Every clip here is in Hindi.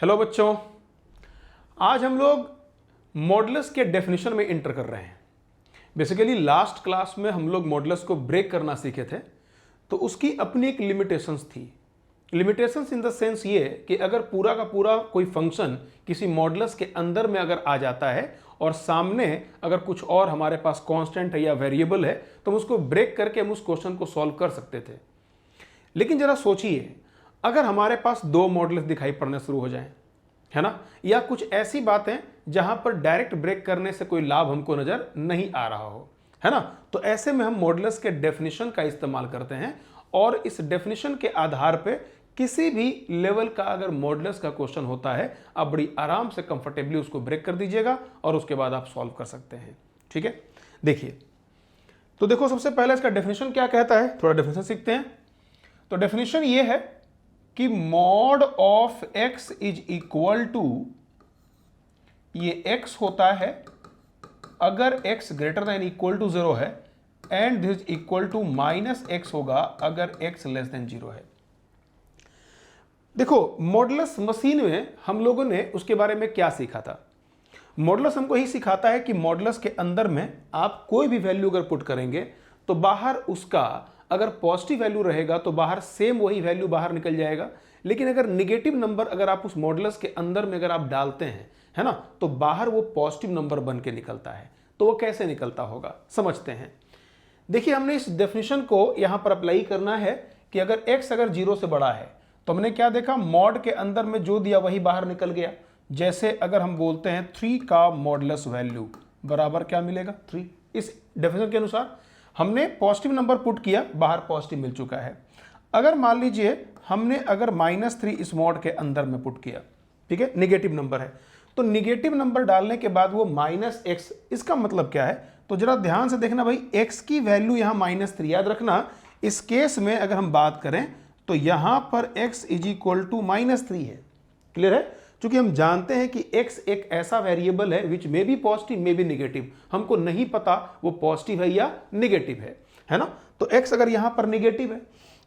हेलो बच्चों, आज हम लोग मॉडुलस के डेफिनेशन में इंटर कर रहे हैं। बेसिकली लास्ट क्लास में हम लोग मॉडुलस को ब्रेक करना सीखे थे, तो उसकी अपनी एक लिमिटेशंस थी। लिमिटेशंस इन द सेंस ये कि अगर पूरा का पूरा कोई फंक्शन किसी मॉडुलस के अंदर में अगर आ जाता है और सामने अगर कुछ और हमारे पास कांस्टेंट है या वेरिएबल है, तो हम उसको ब्रेक करके हम उस क्वेश्चन को सॉल्व कर सकते थे। लेकिन जरा सोचिए, अगर हमारे पास दो मॉडुलस दिखाई पड़ने शुरू हो जाएं, है ना, या कुछ ऐसी बातें जहां पर डायरेक्ट ब्रेक करने से कोई लाभ हमको नजर नहीं आ रहा हो, है ना, तो ऐसे में हम मॉडुलस के डेफिनेशन का इस्तेमाल करते हैं और इस डेफिनेशन के आधार पे किसी भी लेवल का अगर मॉडुलस का क्वेश्चन होता है, आप बड़ी आराम से कंफर्टेबली उसको ब्रेक कर दीजिएगा और उसके बाद आप सॉल्व कर सकते हैं। ठीक है, देखिए, तो देखो सबसे पहले इसका डेफिनेशन क्या कहता है, थोड़ा डेफिनेशन सीखते हैं। तो डेफिनेशन ये है कि mod of x is equal to, ये x होता है अगर x greater than equal to 0 है, and this equal to minus x होगा अगर x लेस देन 0 है। देखो, मॉडुलस मशीन में हम लोगों ने उसके बारे में क्या सीखा था। मॉडुलस हमको ही सिखाता है कि मॉडुलस के अंदर में आप कोई भी वैल्यू अगर पुट करेंगे तो बाहर उसका अगर पॉजिटिव वैल्यू रहेगा तो बाहर सेम वही वैल्यू बाहर निकल जाएगा। लेकिन अगर निगेटिव नंबर अगर आप उस मॉडुलस के अंदर में अगर आप डालते हैं, है ना, तो बाहर वो पॉजिटिव नंबर बन के निकलता है। तो वो कैसे निकलता होगा, समझते हैं। देखिए, हमने इस डेफिनेशन को यहां पर अप्लाई करना है कि अगर x अगर 0 से बड़ा है तो हमने क्या देखा, मॉड के अंदर में जो दिया वही बाहर निकल गया। जैसे अगर हम बोलते हैं 3 का मॉडुलस वैल्यू बराबर क्या मिलेगा, 3। इस डेफिनेशन के अनुसार हमने पॉजिटिव नंबर पुट किया, बाहर पॉजिटिव मिल चुका है। अगर मान लीजिए हमने अगर -3 इस मॉड के अंदर में पुट किया, ठीक है, निगेटिव नंबर है, तो निगेटिव नंबर डालने के बाद वो -x, इसका मतलब क्या है, तो जरा ध्यान से देखना भाई, x की वैल्यू यहां -3, याद रखना इस केस में अगर हम बात करें तो यहां पर x इज इक्वल टू -3 है। क्लियर है, क्योंकि हम जानते हैं कि x एक ऐसा वेरिएबल है which may be positive may be negative, हमको नहीं पता वो पॉजिटिव है या निगेटिव है ना। तो x अगर यहां पर निगेटिव है,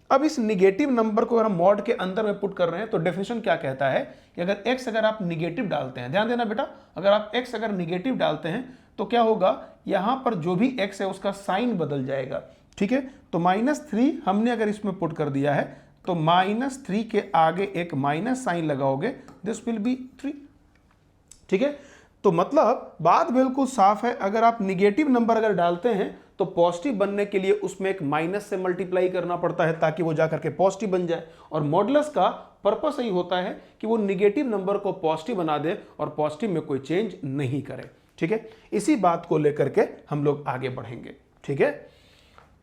अब इस निगेटिव नंबर को अगर हम मॉड के अंदर में पुट कर रहे हैं तो डेफिनेशन क्या कहता है कि अगर x अगर आप निगेटिव डालते हैं, ध्यान देना बेटा, अगर आप x अगर निगेटिव डालते हैं तो क्या होगा, यहां पर जो भी x है उसका साइन बदल जाएगा। ठीक है, तो -3 हमने अगर इसमें पुट कर दिया है तो -3 के आगे एक माइनस साइन लगाओगे, दिस विल बी 3। ठीक है, तो मतलब बात बिल्कुल साफ है, अगर आप निगेटिव नंबर अगर डालते हैं तो पॉजिटिव बनने के लिए उसमें एक माइनस से मल्टीप्लाई करना पड़ता है ताकि वो जाकर के पॉजिटिव बन जाए। और मॉडुलस का पर्पस यही होता है कि वो निगेटिव नंबर को पॉजिटिव बना दे और पॉजिटिव में कोई चेंज नहीं करे। ठीक है, इसी बात को लेकर के हम लोग आगे बढ़ेंगे। ठीक है,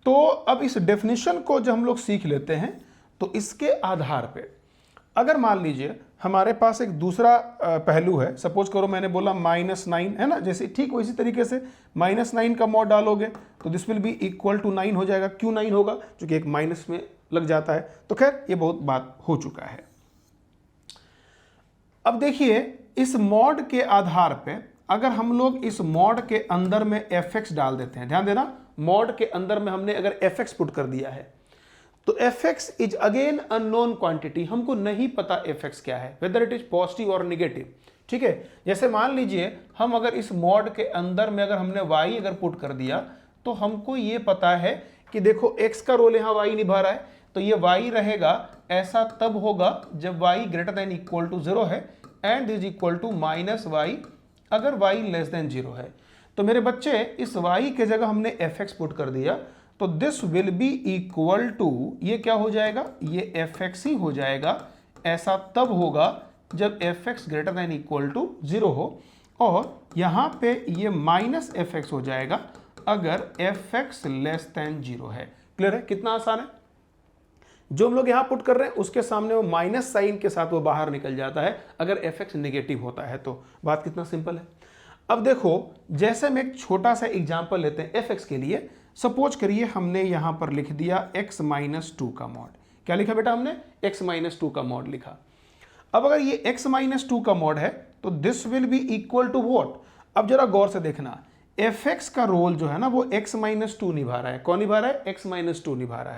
तो अब इस डेफिनेशन को जब हम लोग सीख लेते हैं तो इसके आधार पे अगर मान लीजिए हमारे पास एक दूसरा पहलू है, सपोज करो मैंने बोला -9 है ना, जैसे ठीक वैसी तरीके से -9 का मॉड डालोगे तो this will be equal to 9 हो जाएगा। क्यों 9 होगा, क्योंकि एक माइनस में लग जाता है। तो खैर ये बहुत बात हो चुका है। अब देखिए, इस मॉड के आधार पे अगर हम लोग इस मॉड के अंदर में fx डाल देते हैं, ध्यान देना, मॉड के अंदर में हमने अगर fx पुट कर दिया है तो fx is again unknown quantity, हमको नहीं पता fx क्या है, वेदर इट इज पॉजिटिव और निगेटिव। ठीक है, जैसे मान लीजिए हम अगर इस मॉड के अंदर में अगर हमने y अगर पुट कर दिया तो हमको ये पता है कि देखो x का रोल यहां y निभा रहा है, तो ये y रहेगा, ऐसा तब होगा जब y greater than equal to 0 है and is equal to -y अगर y लेस देन 0 है। तो मेरे बच्चे, इस y के जगह हमने fx पुट कर दिया तो this will be equal to, ये क्या हो जाएगा, ये fx ही हो जाएगा। ऐसा तब होगा जब fx greater than equal to 0 हो, और यहां पे ये -fx हो जाएगा अगर fx लेस देन 0 है। क्लियर है, कितना आसान है। जो हम लोग यहां पुट कर रहे हैं उसके सामने वो माइनस साइन के साथ वो बाहर निकल जाता है अगर fx नेगेटिव होता है। तो बात कितना सिंपल है। अब देखो, जैसे हम एक छोटा सा एग्जांपल लेते हैं fx के लिए। सपोज करिए हमने यहां पर लिख दिया x-2 का मॉड। क्या लिखा बेटा हमने, x-2 का मॉड लिखा। अब अगर ये x-2 का मॉड है तो this will be equal to what. अब जरा गौर से देखना, fx का रोल जो है ना वो x-2 निभा रहा है। कौन निभा रहा है, x-2 निभा रहा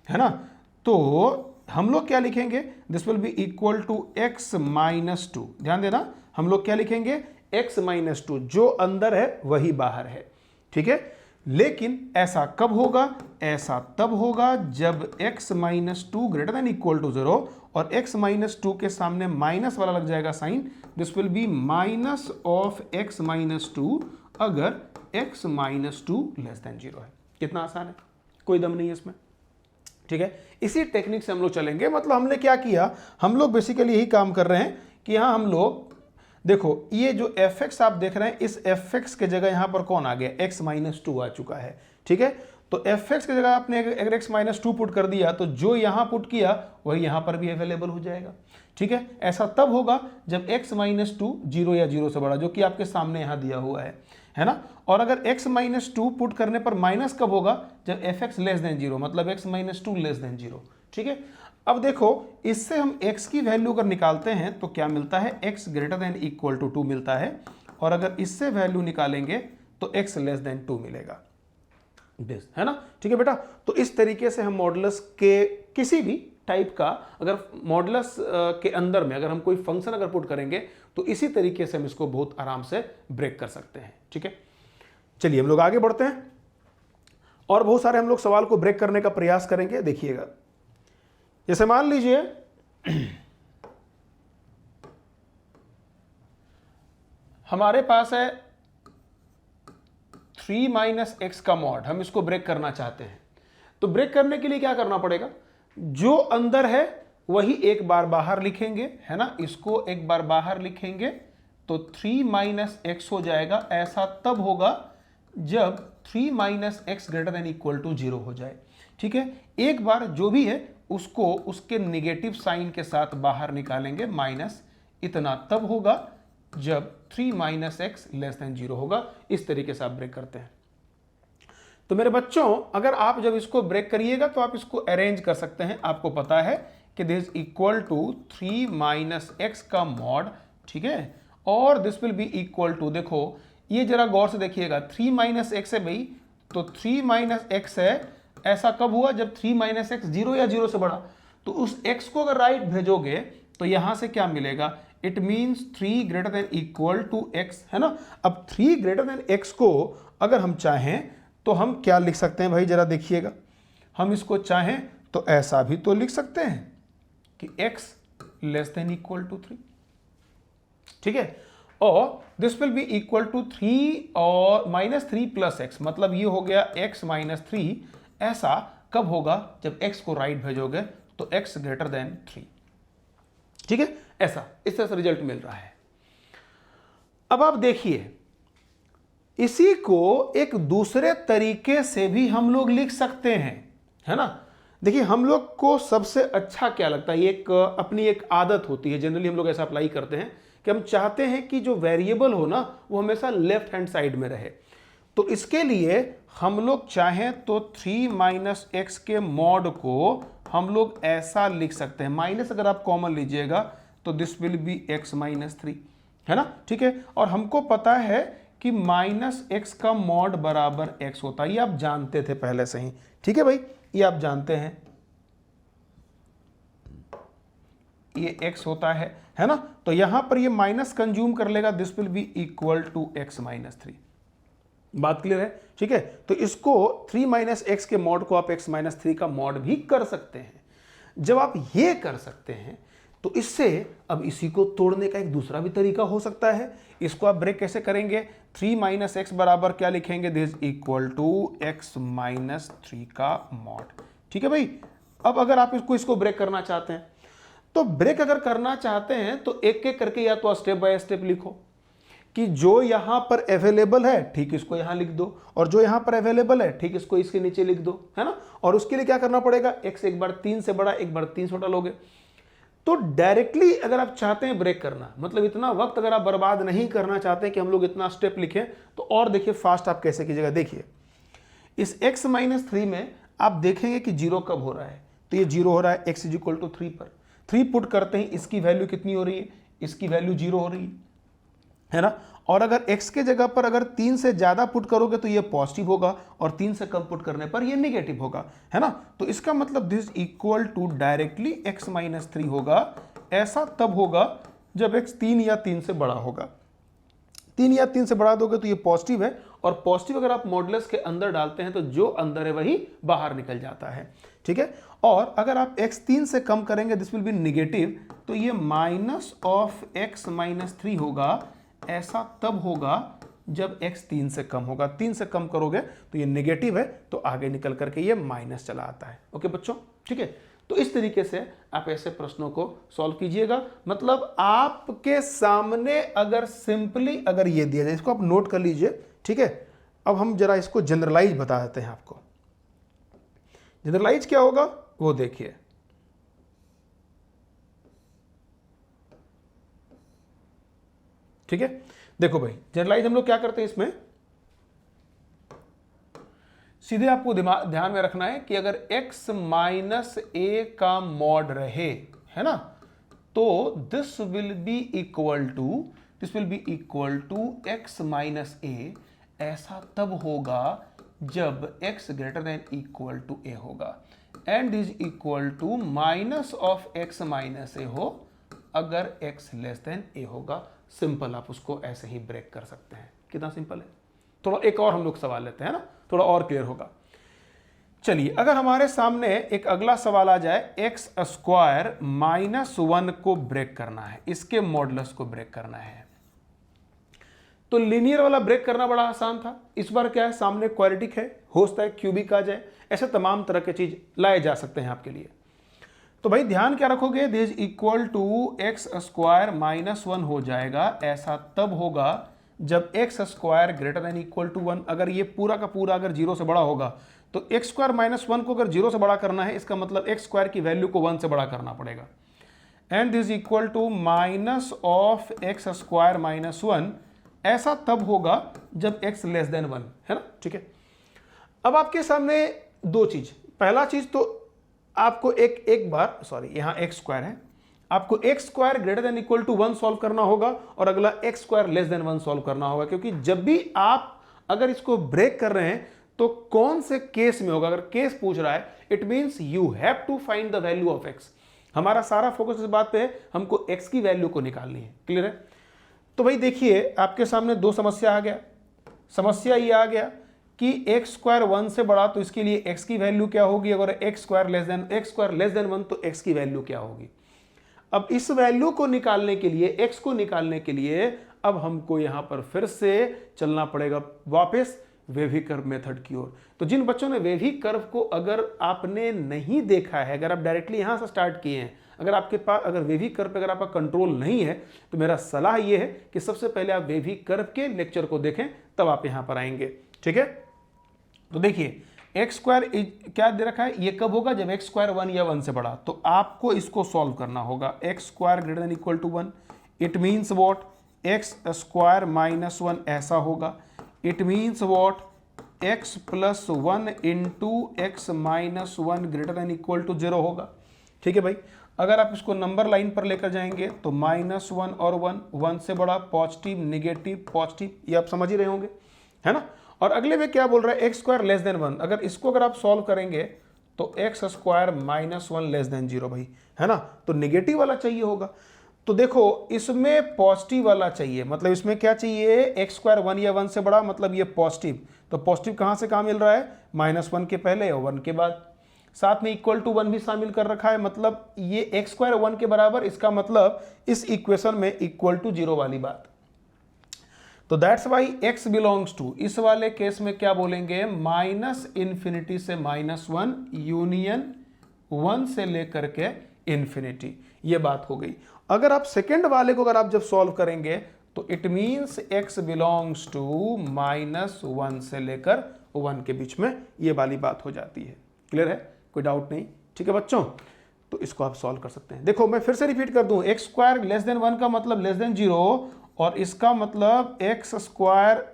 है ना। तो हम लोग क्या लिखेंगे, this will be equal to x minus 2। ध्यान देना, हम लोग क्या लिखेंगे, x माइनस 2, जो अंदर है वही बाहर है, ठीक है। लेकिन ऐसा कब होगा, ऐसा तब होगा जब x minus 2 greater than equal to 0 और x माइनस 2 के सामने माइनस वाला लग जाएगा sign, this will be minus of x minus 2 अगर x माइनस 2 लेस देन 0 है। कितना आसान है, कोई दम नहीं है इसमें, ठीक है। इसी टेक्निक से हम लोग चलेंगे। मतलब हमने क्या किया, हम लोग बेसिकली यही काम कर रहे हैं कि यहां हम लोग देखो, ये जो fx आप देख रहे हैं, इस fx के जगह यहां पर कौन आ गया, x माइनस 2 आ चुका है, ठीक है। तो fx की जगह आपने अगर x माइनस 2 पुट कर दिया तो जो यहां पुट किया वही यहां पर भी अवेलेबल हो जाएगा, ठीक है। ऐसा तब होगा जब x माइनस 2 0 या 0 से बड़ा, जो कि आपके सामने यहां दिया हुआ है ना। और अगर x माइनस 2 पुट करने पर माइनस कब होगा, जब fx लेस देन 0, मतलब x माइनस 2 लेस देन 0, ठीक है। अब देखो, इससे हम x की वैल्यू अगर निकालते हैं तो क्या मिलता है, x greater than equal to 2 मिलता है, और अगर इससे वैल्यू निकालेंगे तो x लेस देन 2 मिलेगा, है ना, ठीक है बेटा। तो इस तरीके से हम मॉडुलस के किसी भी टाइप का, अगर मॉडुलस के अंदर में अगर हम कोई फंक्शन अगर पुट करेंगे तो इसी तरीके से हम इसको बहुत आराम से ब्रेक कर सकते हैं, ठीक है। चलिए हम लोग आगे बढ़ते हैं और बहुत सारे हम लोग सवाल को ब्रेक करने का प्रयास करेंगे। देखिएगा, जैसे मान लीजिए हमारे पास है 3 माइनस एक्स का मॉड, हम इसको ब्रेक करना चाहते हैं। तो ब्रेक करने के लिए क्या करना पड़ेगा, जो अंदर है वही एक बार बाहर लिखेंगे, है ना, इसको एक बार बाहर लिखेंगे तो 3 माइनस एक्स हो जाएगा। ऐसा तब होगा जब 3 minus x greater than equal to 0 हो जाए, ठीक है। एक बार जो भी है उसको उसके निगेटिव साइन के साथ बाहर निकालेंगे, माइनस, इतना तब होगा जब 3 माइनस एक्स लेस देन 0 होगा। इस तरीके से आप ब्रेक करते हैं। तो मेरे बच्चों, अगर आप जब इसको ब्रेक करिएगा तो आप इसको अरेंज कर सकते हैं। आपको पता है कि this equal to 3 minus x का मॉड, ठीक है, और this will be equal to, देखो ये जरा गौर से देखिएगा, 3 माइनस एक्स है भाई, तो 3 माइनस एक्स है। ऐसा कब हुआ, जब 3 माइनस एक्स 0 या 0 से बड़ा। तो उस x को अगर राइट भेजोगे तो यहां से क्या मिलेगा, it means 3 greater than equal to x, है ना। अब 3 ग्रेटर देन x को अगर हम चाहें तो हम क्या लिख सकते हैं भाई, जरा देखिएगा। हम इसको चाहें तो ऐसा भी तो लिख सकते हैं कि x less than equal to 3, ठीक है। और this will be equal to 3 और माइनस 3 प्लस एक्स, मतलब ये हो गया x माइनस 3। ऐसा कब होगा, जब x को राइट भेजोगे तो x ग्रेटर देन 3, ठीक है। ऐसा इस तरह से रिजल्ट मिल रहा है। अब आप देखिए, इसी को एक दूसरे तरीके से भी हम लोग लिख सकते हैं, है ना। देखिए, हम लोग को सबसे अच्छा क्या लगता है, एक अपनी एक आदत होती है, जनरली हम लोग ऐसा अप्लाई करते हैं कि हम चाहते हैं कि जो वेरिएबल हो ना वो हमेशा लेफ्ट हैंड साइड में रहे। तो इसके लिए हम लोग चाहें तो 3 माइनस एक्स के मॉड को हम लोग ऐसा लिख सकते हैं, माइनस अगर आप कॉमन लीजिएगा तो this will B x minus 3, है ना, ठीक है। और हमको पता है कि माइनस एक्स का मॉड बराबर x होता है, ये आप जानते थे पहले से ही, ठीक है भाई, ये आप जानते हैं, ये x होता है ना। तो यहां पर ये माइनस कंज्यूम कर लेगा, this will be equal to x minus 3। बात क्लियर है, ठीक है। तो इसको 3 माइनस एक्स के मॉड को आप x माइनस 3 का मॉड भी कर सकते हैं। जब आप ये कर सकते हैं तो इससे अब इसी को तोड़ने का एक दूसरा भी तरीका हो सकता है। इसको आप ब्रेक कैसे करेंगे, 3 माइनस एक्स बराबर क्या लिखेंगे, this equal to x minus 3 का मॉड, ठीक है भाई। अब अगर आप इसको ब्रेक करना चाहते हैं तो ब्रेक अगर करना चाहते हैं तो एक एक करके या तो स्टेप बाय स्टेप लिखो कि जो यहां पर अवेलेबल है ठीक इसको यहां लिख दो, और जो यहां पर अवेलेबल है ठीक इसको इसके नीचे लिख दो, है ना। और उसके लिए क्या करना पड़ेगा, x एक बार 3 से बड़ा एक बार 3 छोटा लोगे। तो डायरेक्टली अगर आप चाहते हैं ब्रेक करना, मतलब इतना वक्त अगर आप बर्बाद नहीं करना चाहते कि हम लोग इतना स्टेप लिखें, तो और देखिए फास्ट आप कैसे कीजिएगा। देखिए, इस x माइनस 3 में आप देखेंगे कि 0 कब हो रहा है, तो ये 0 हो रहा है x इज इक्वल टू 3 पर। 3 पुट करते हैं, इसकी वैल्यू कितनी हो रही है, इसकी वैल्यू 0 हो रही है ना। और अगर x के जगह पर अगर 3 से ज़्यादा पुट करोगे तो ये पॉजिटिव होगा और 3 से कम पुट करने पर ये नेगेटिव होगा, है ना। तो इसका मतलब this equal to directly x minus 3 होगा। ऐसा तब होगा जब x 3 या 3 से बड़ा होगा। 3 या 3 से बढ़ा दोगे तो ये पॉजिटिव है, और पॉजिटिव अगर आप मॉडुलस के अंदर डालते हैं तो जो अंदर है वही बाहर निकल जाता है, ठीक है। और अगर आप x 3 से कम करेंगे दिस विल बी निगेटिव, तो ये माइनस ऑफ x माइनस 3 होगा। ऐसा तब होगा जब x 3 से कम होगा। 3 से कम करोगे तो ये नेगेटिव है, तो आगे निकल करके ये माइनस चला आता है। ओके बच्चों, ठीक है। तो इस तरीके से आप ऐसे प्रश्नों को सॉल्व कीजिएगा। मतलब आपके सामने अगर सिंपली अगर ये दिया जाए, इसको आप नोट कर लीजिए, ठीक है। अब हम जरा इसको जनरलाइज बता देते हैं आपको। जनरलाइज क्या होगा वो देखिए। ठीक है, देखो भाई जनरलाइज हम लोग क्या करते हैं, इसमें सीधे आपको ध्यान में रखना है कि अगर x माइनस ए का मॉड रहे, है ना, तो this will be equal to x minus A. ऐसा तब होगा जब x greater than equal to A होगा, and is equal to minus of x minus A हो अगर x लेस देन ए होगा। सिंपल, आप उसको ऐसे ही ब्रेक कर सकते हैं। कितना सिंपल है। थोड़ा एक और हम लोग सवाल लेते हैं ना, थोड़ा और क्लियर होगा। चलिए, अगर हमारे सामने एक अगला सवाल आ जाए, एक्स स्क्वायर माइनस 1 को ब्रेक करना है, इसके मॉडुलस को ब्रेक करना है। तो लीनियर वाला ब्रेक करना बड़ा आसान था। इस बार क्या है, सामने क्वाड्रेटिक है, हो सकता है क्यूबिक आ जाए, ऐसे तमाम तरह के चीज लाए जा सकते हैं आपके लिए। तो भाई ध्यान क्या रखोगे, this equal to x square minus 1 हो जाएगा। ऐसा तब होगा जब x square greater than equal to 1। अगर ये पूरा का पूरा अगर 0 से बड़ा होगा तो एक्स स्क्वायर माइनस 1 को अगर 0 से बड़ा करना है, इसका मतलब एक्स स्क्वायर की वैल्यू को 1 से बड़ा करना पड़ेगा। And this equal to minus of x square minus 1। ऐसा तब होगा जब एक्स लेस देन 1, है ना, ठीक है। अब आपके सामने दो चीज, पहला चीज तो आपको एक बार सॉरी यहां एक्स स्क्वायर है, आपको x square greater than equal to 1 solve करना होगा और अगला x square less than 1 solve करना होगा। क्योंकि जब भी आप अगर इसको ब्रेक कर रहे हैं तो कौन से केस में होगा, अगर केस पूछ रहा है it means you have to find the value of x. हमारा सारा फोकस इस बात पे है, हमको एक्स की वैल्यू को निकालनी है। क्लियर है। तो भाई देखिए, आपके सामने दो समस्या आ गया। समस्या ये आ गया कि एक्स स्क्वायर 1 से बड़ा, तो इसके लिए एक्स की वैल्यू क्या होगी, अगर एक्स स्क्वायर लेस देन 1 तो एक्स की वैल्यू क्या होगी। अब इस वैल्यू को निकालने के लिए, एक्स को निकालने के लिए अब हमको यहां पर फिर से चलना पड़ेगा वापस वेवी कर्व मेथड की ओर। तो जिन बच्चों ने वेवी कर्व को अगर आपने नहीं देखा है, अगर आप डायरेक्टली यहां से स्टार्ट किए हैं, अगर आपके पास अगर वेवी कर्व पे अगर आपका कंट्रोल नहीं है, तो मेरा सलाह यह है कि सबसे पहले आप वेवी कर्व के लेक्चर को देखें, तब आप यहां पर आएंगे। ठीक है। तो देखिए, एक्स स्क्वायर क्या दे रखा है, ये कब होगा जब एक्स स्क्वायर 1 या 1 से बड़ा। तो आपको इसको सॉल्व करना होगा। X square greater than equal to 1, it means what, x square minus 1 ऐसा होगा। It means what, x plus 1 into x minus 1 greater than equal to 0 होगा। ठीक है भाई। अगर आप इसको नंबर लाइन पर लेकर जाएंगे तो माइनस 1 और 1 से बड़ा, पॉजिटिव नेगेटिव पॉजिटिव, ये आप समझ ही रहे होंगे, है ना। और अगले में क्या बोल रहा है, एक्स स्क्वायर लेस देन 1। अगर इसको अगर आप सॉल्व करेंगे तो x square minus 1 less than 0 भाई, है ना। तो नेगेटिव वाला चाहिए होगा। तो देखो, इसमें पॉजिटिव वाला चाहिए, मतलब इसमें क्या चाहिए, एक्स स्क्वायर 1 या 1 से बड़ा, मतलब ये पॉजिटिव। तो पॉजिटिव कहां से कहां मिल रहा है, -1 के पहले और 1 के बाद। साथ में इक्वल टू 1 भी शामिल कर रखा है, मतलब ये एक्स स्क्वायर 1 के बराबर, इसका मतलब इस इक्वेशन में इक्वल टू 0 वाली बात। तो that's why x belongs to, इस वाले केस में क्या बोलेंगे, -∞ से -1 यूनियन 1 से लेकर के इन्फिनिटी। ये बात हो गई। अगर आप सेकेंड वाले को अगर आप जब सॉल्व करेंगे तो it means x belongs to -1 से लेकर 1 के बीच में, ये वाली बात हो जाती है। क्लियर है, कोई डाउट नहीं। ठीक है बच्चों, तो इसको आप सॉल्व कर सकते हैं। देखो मैं फिर से रिपीट कर दूं, एक्स स्क्वायर लेस देन 1 का मतलब लेस देन 0, और इसका मतलब एक्स स्क्वायर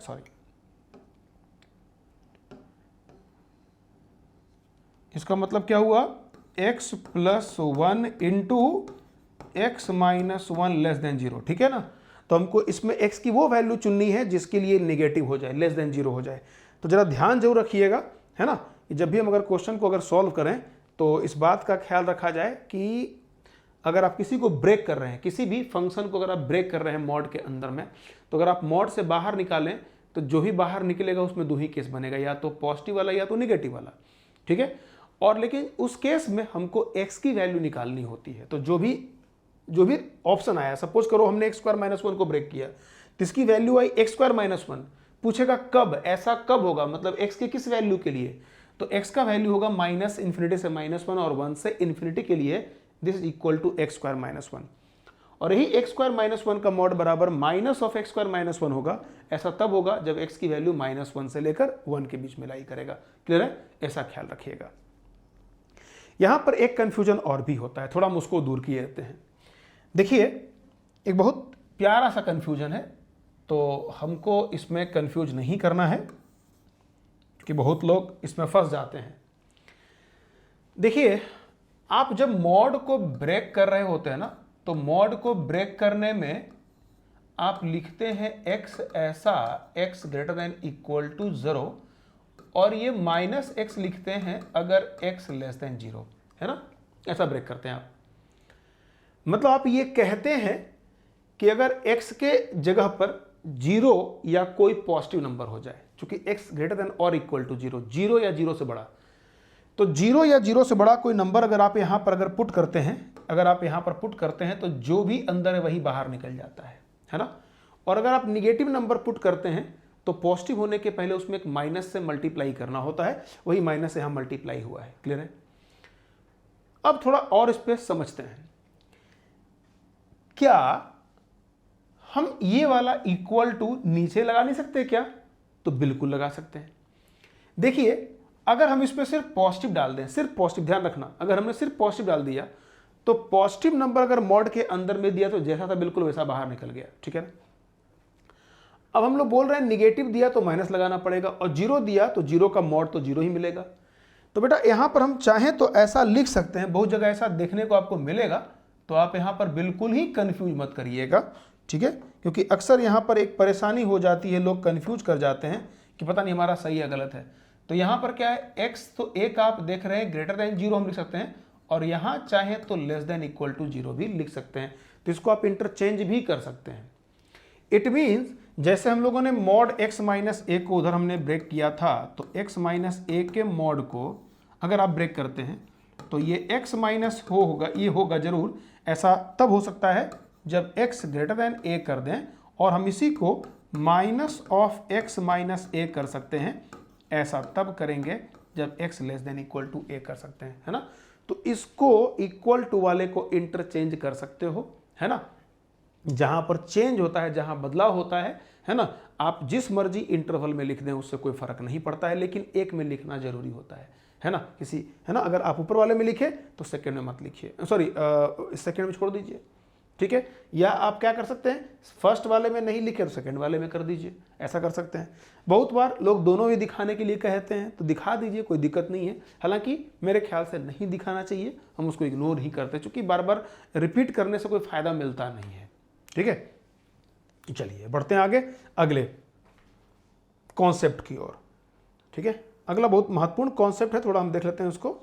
इसका मतलब क्या हुआ, x plus 1 into x minus 1 less than 0। ठीक है ना। तो हमको इसमें x की वो वैल्यू चुननी है जिसके लिए नेगेटिव हो जाए, लेस देन 0 हो जाए। तो जरा ध्यान जरूर रखिएगा, है ना, जब भी हम अगर क्वेश्चन को अगर सॉल्व करें तो इस बात का ख्याल रखा जाए कि अगर आप किसी को ब्रेक कर रहे हैं, किसी भी फंक्शन को अगर आप ब्रेक कर रहे हैं मॉड के अंदर में, तो अगर आप मॉड से बाहर निकालें तो जो भी बाहर निकलेगा उसमें दो ही केस बनेगा, या तो पॉजिटिव वाला या तो निगेटिव वाला, ठीक है। और लेकिन उस केस में हमको x की वैल्यू निकालनी होती है। तो जो भी ऑप्शन आया, सपोज करो हमने x² - 1 को ब्रेक किया तो इसकी वैल्यू आई x² - 1, पूछेगा कब, ऐसा कब होगा, मतलब x के किस वैल्यू के लिए, तो x का वैल्यू होगा -∞ से -1 और 1 से ∞ के लिए, this is equal to x² - 1। और यही x² - 1 का मॉड बराबर -(x²-1) होगा। ऐसा तब होगा जब x की वैल्यू -1 से लेकर 1 के बीच में लाई करेगा। क्लियर है, ऐसा ख्याल रखिएगा। यहां पर एक कंफ्यूजन और भी होता है, थोड़ा हम उसको दूर किए रहते हैं। देखिए, एक बहुत प्यारा सा कंफ्यूजन है, तो हमको इसमें कंफ्यूज नहीं करना है क्योंकि बहुत लोग इसमें फंस जाते हैं। देखिए, आप जब मॉड को ब्रेक कर रहे होते हैं ना, तो मॉड को ब्रेक करने में आप लिखते हैं x ऐसा x > 0 और ये -x लिखते हैं अगर x < 0, है ना, ऐसा ब्रेक करते हैं आप। मतलब आप ये कहते हैं कि अगर x के जगह पर 0 या कोई पॉजिटिव नंबर हो जाए, चूंकि x > 0, 0 या 0 से बड़ा, तो 0 या 0 से बड़ा कोई नंबर अगर आप यहां पर अगर पुट करते हैं, तो जो भी अंदर है वही बाहर निकल जाता है ना। और अगर आप निगेटिव नंबर पुट करते हैं तो पॉजिटिव होने के पहले उसमें एक माइनस से मल्टीप्लाई करना होता है, वही माइनस से यहां मल्टीप्लाई हुआ है। क्लियर है। अब थोड़ा और इस पे समझते हैं, क्या हम ये वाला इक्वल टू नीचे लगा नहीं सकते क्या? तो बिल्कुल लगा सकते हैं। देखिए, अगर हम इस पे सिर्फ पॉजिटिव डाल दें, सिर्फ पॉजिटिव, ध्यान रखना, अगर हमने सिर्फ पॉजिटिव डाल दिया तो पॉजिटिव नंबर अगर मॉड के अंदर में दिया तो जैसा था बिल्कुल वैसा बाहर निकल गया, ठीक है ना। अब हम लोग बोल रहे हैं निगेटिव दिया तो माइनस लगाना पड़ेगा, और 0 दिया तो 0 का मॉड तो 0 ही मिलेगा। तो बेटा यहां पर हम चाहें तो ऐसा लिख सकते हैं, बहुत जगह ऐसा देखने को आपको मिलेगा, तो आप यहां पर बिल्कुल ही कंफ्यूज मत करिएगा, ठीक है, क्योंकि अक्सर यहां पर एक परेशानी हो जाती है, लोग कंफ्यूज कर जाते हैं कि पता नहीं हमारा सही या गलत है। तो यहां पर क्या है, x तो एक आप देख रहे हैं > 0 हम लिख सकते हैं, और यहां चाहे तो <= 0 भी लिख सकते हैं। तो इसको आप इंटरचेंज भी कर सकते हैं। इट मीन्स जैसे हम लोगों ने मॉड x - a को उधर हमने ब्रेक किया था, तो x - a के मॉड को अगर आप ब्रेक करते हैं तो ये x माइनस होगा, ये होगा जरूर। ऐसा तब हो सकता है जब x a कर दें, और हम इसी को -(x - a) कर सकते हैं। ऐसा तब करेंगे जब x <= a कर सकते हैं, है ना। तो इसको इक्वल टू वाले को इंटरचेंज कर सकते हो, है ना। जहां पर चेंज होता है, जहां बदलाव होता है ना, आप जिस मर्जी इंटरवल में लिख दें उससे कोई फर्क नहीं पड़ता है, लेकिन एक में लिखना जरूरी होता है ना। किसी, है ना, अगर आप ऊपर वाले में लिखे तो सेकंड में मत लिखिए, सॉरी सेकंड में छोड़ दीजिए, ठीक है। या आप क्या कर सकते हैं, फर्स्ट वाले में नहीं लिखे तो सेकंड वाले में कर दीजिए, ऐसा कर सकते हैं। बहुत बार लोग दोनों ही दिखाने के लिए कहते हैं, तो दिखा दीजिए, कोई दिक्कत नहीं है। हालांकि मेरे ख्याल से नहीं दिखाना चाहिए, हम उसको इग्नोर ही करते हैं, क्योंकि बार बार रिपीट करने से कोई फायदा मिलता नहीं है, ठीक है। चलिए बढ़ते हैं आगे अगले कॉन्सेप्ट की ओर, ठीक है। अगला बहुत महत्वपूर्ण कॉन्सेप्ट है, थोड़ा हम देख लेते हैं उसको।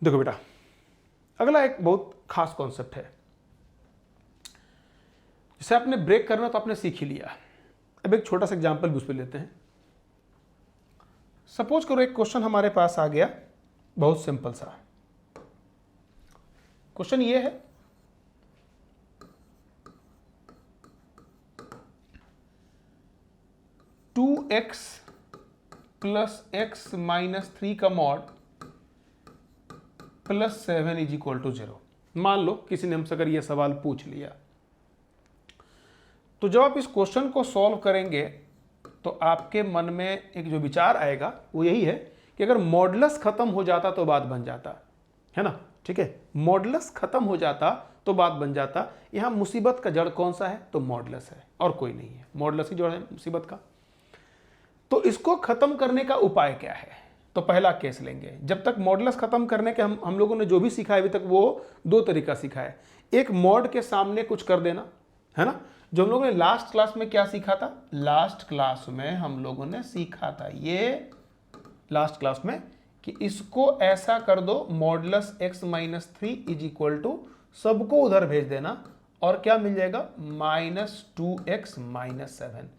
देखो बेटा, अगला एक बहुत खास कॉन्सेप्ट है, जिसे आपने ब्रेक करना तो आपने सीख ही लिया। अब एक छोटा सा एग्जांपल भी उस पर लेते हैं। सपोज करो एक क्वेश्चन हमारे पास आ गया, बहुत सिंपल सा क्वेश्चन ये है, (2x + x - 3 का मॉड +7 = 0। मान लो किसी ने हमसे अगर ये सवाल पूछ लिया, तो जब आप इस क्वेश्चन को सॉल्व करेंगे तो आपके मन में एक जो विचार आएगा वो यही है कि अगर मॉडुलस खत्म हो जाता तो बात बन जाता, है ना, ठीक है। मॉडुलस खत्म हो जाता तो बात बन जाता। यहां मुसीबत का जड़ कौन सा है? तो मॉडुलस है और कोई नहीं है, मॉडुलस ही जड़ है मुसीबत का। तो इसको खत्म करने का उपाय क्या है? तो पहला केस लेंगे। जब तक मॉडुलस खत्म करने के हम लोगों ने जो भी सीखा है अभी तक, वो दो तरीका सीखा है। एक मॉड के सामने कुछ कर देना, है ना, जो हम लोगों ने लास्ट क्लास में क्या सीखा था? लास्ट क्लास में हम लोगों ने सीखा था ये, लास्ट क्लास में, कि इसको ऐसा कर दो, modulus x minus 3 is equal to सबको उधर भेज देना और क्या मिल जाएगा? -2x minus 7।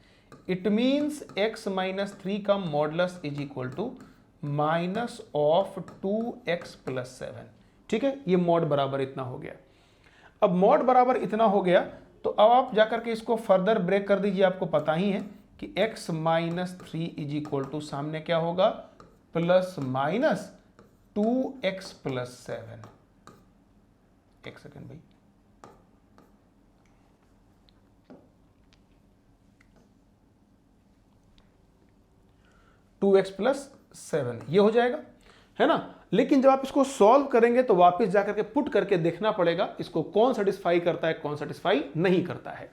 It means x minus 3 का modulus is equal to -2x plus 7। ठीक है, ये मॉड बराबर इतना हो गया। अब मॉड बराबर इतना हो गया तो अब आप जाकर के इसको फर्दर ब्रेक कर दीजिए। आपको पता ही है कि x minus 3 is equal to सामने क्या होगा? Plus minus 2x plus 7। एक सेकेंड भाई, टू एक्स प्लस 7 ये हो जाएगा, है ना। लेकिन जब आप इसको सॉल्व करेंगे तो वापस जाकर के पुट करके देखना पड़ेगा इसको कौन सेटिस्फाई करता है, कौन सेटिस्फाई नहीं करता है।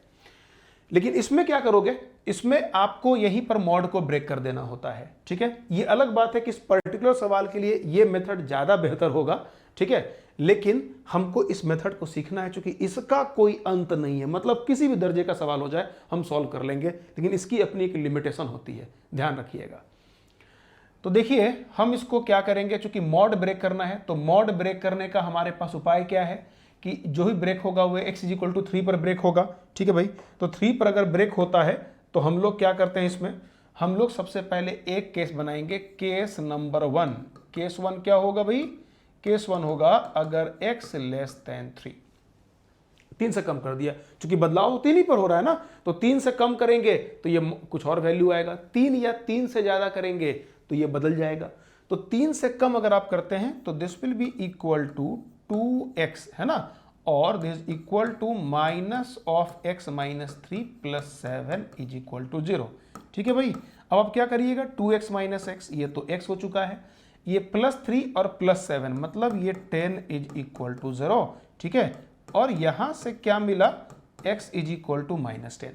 लेकिन इसमें क्या करोगे? इसमें आपको यहीं पर मॉड को ब्रेक कर देना होता है। ठीक है, ये अलग बात है कि इस पर्टिकुलर सवाल के लिए ये मेथड ज्यादा बेहतर होगा। ठीक है, लेकिन हमको इस मेथड को सीखना है, क्योंकि इसका कोई अंत नहीं है। मतलब किसी भी दर्जे का सवाल हो जाए हम सॉल्व कर लेंगे, लेकिन इसकी अपनी एक लिमिटेशन होती है, ध्यान रखिएगा। तो देखिए हम इसको क्या करेंगे, चूंकि मॉड ब्रेक करना है तो मॉड ब्रेक करने का हमारे पास उपाय क्या है कि जो भी ब्रेक होगा वो x इज इक्वल टू 3 पर ब्रेक होगा। ठीक है भाई, तो 3 पर अगर ब्रेक होता है तो हम लोग क्या करते हैं, इसमें हम लोग सबसे पहले एक केस बनाएंगे, केस नंबर 1। केस 1 क्या होगा भाई? केस 1 होगा अगर x लेस देन 3, 3 से कम कर दिया, क्योंकि बदलाव तो 3 ही पर हो रहा है ना, तो 3 से कम करेंगे तो ये कुछ और वैल्यू आएगा, 3 या 3 से ज्यादा करेंगे तो ये बदल जाएगा। तो 3 से कम अगर आप करते हैं तो this will be equal to 2x, है ना, और this equal to minus of x minus 3 plus 7 is equal to 0। ठीक है भाई, अब आप क्या करिएगा, 2x माइनस x, ये तो x हो चुका है, ये प्लस 3 और प्लस 7 मतलब ये 10 इज इक्वल टू 0। ठीक है, और यहां से क्या मिला? x is equal to minus 10।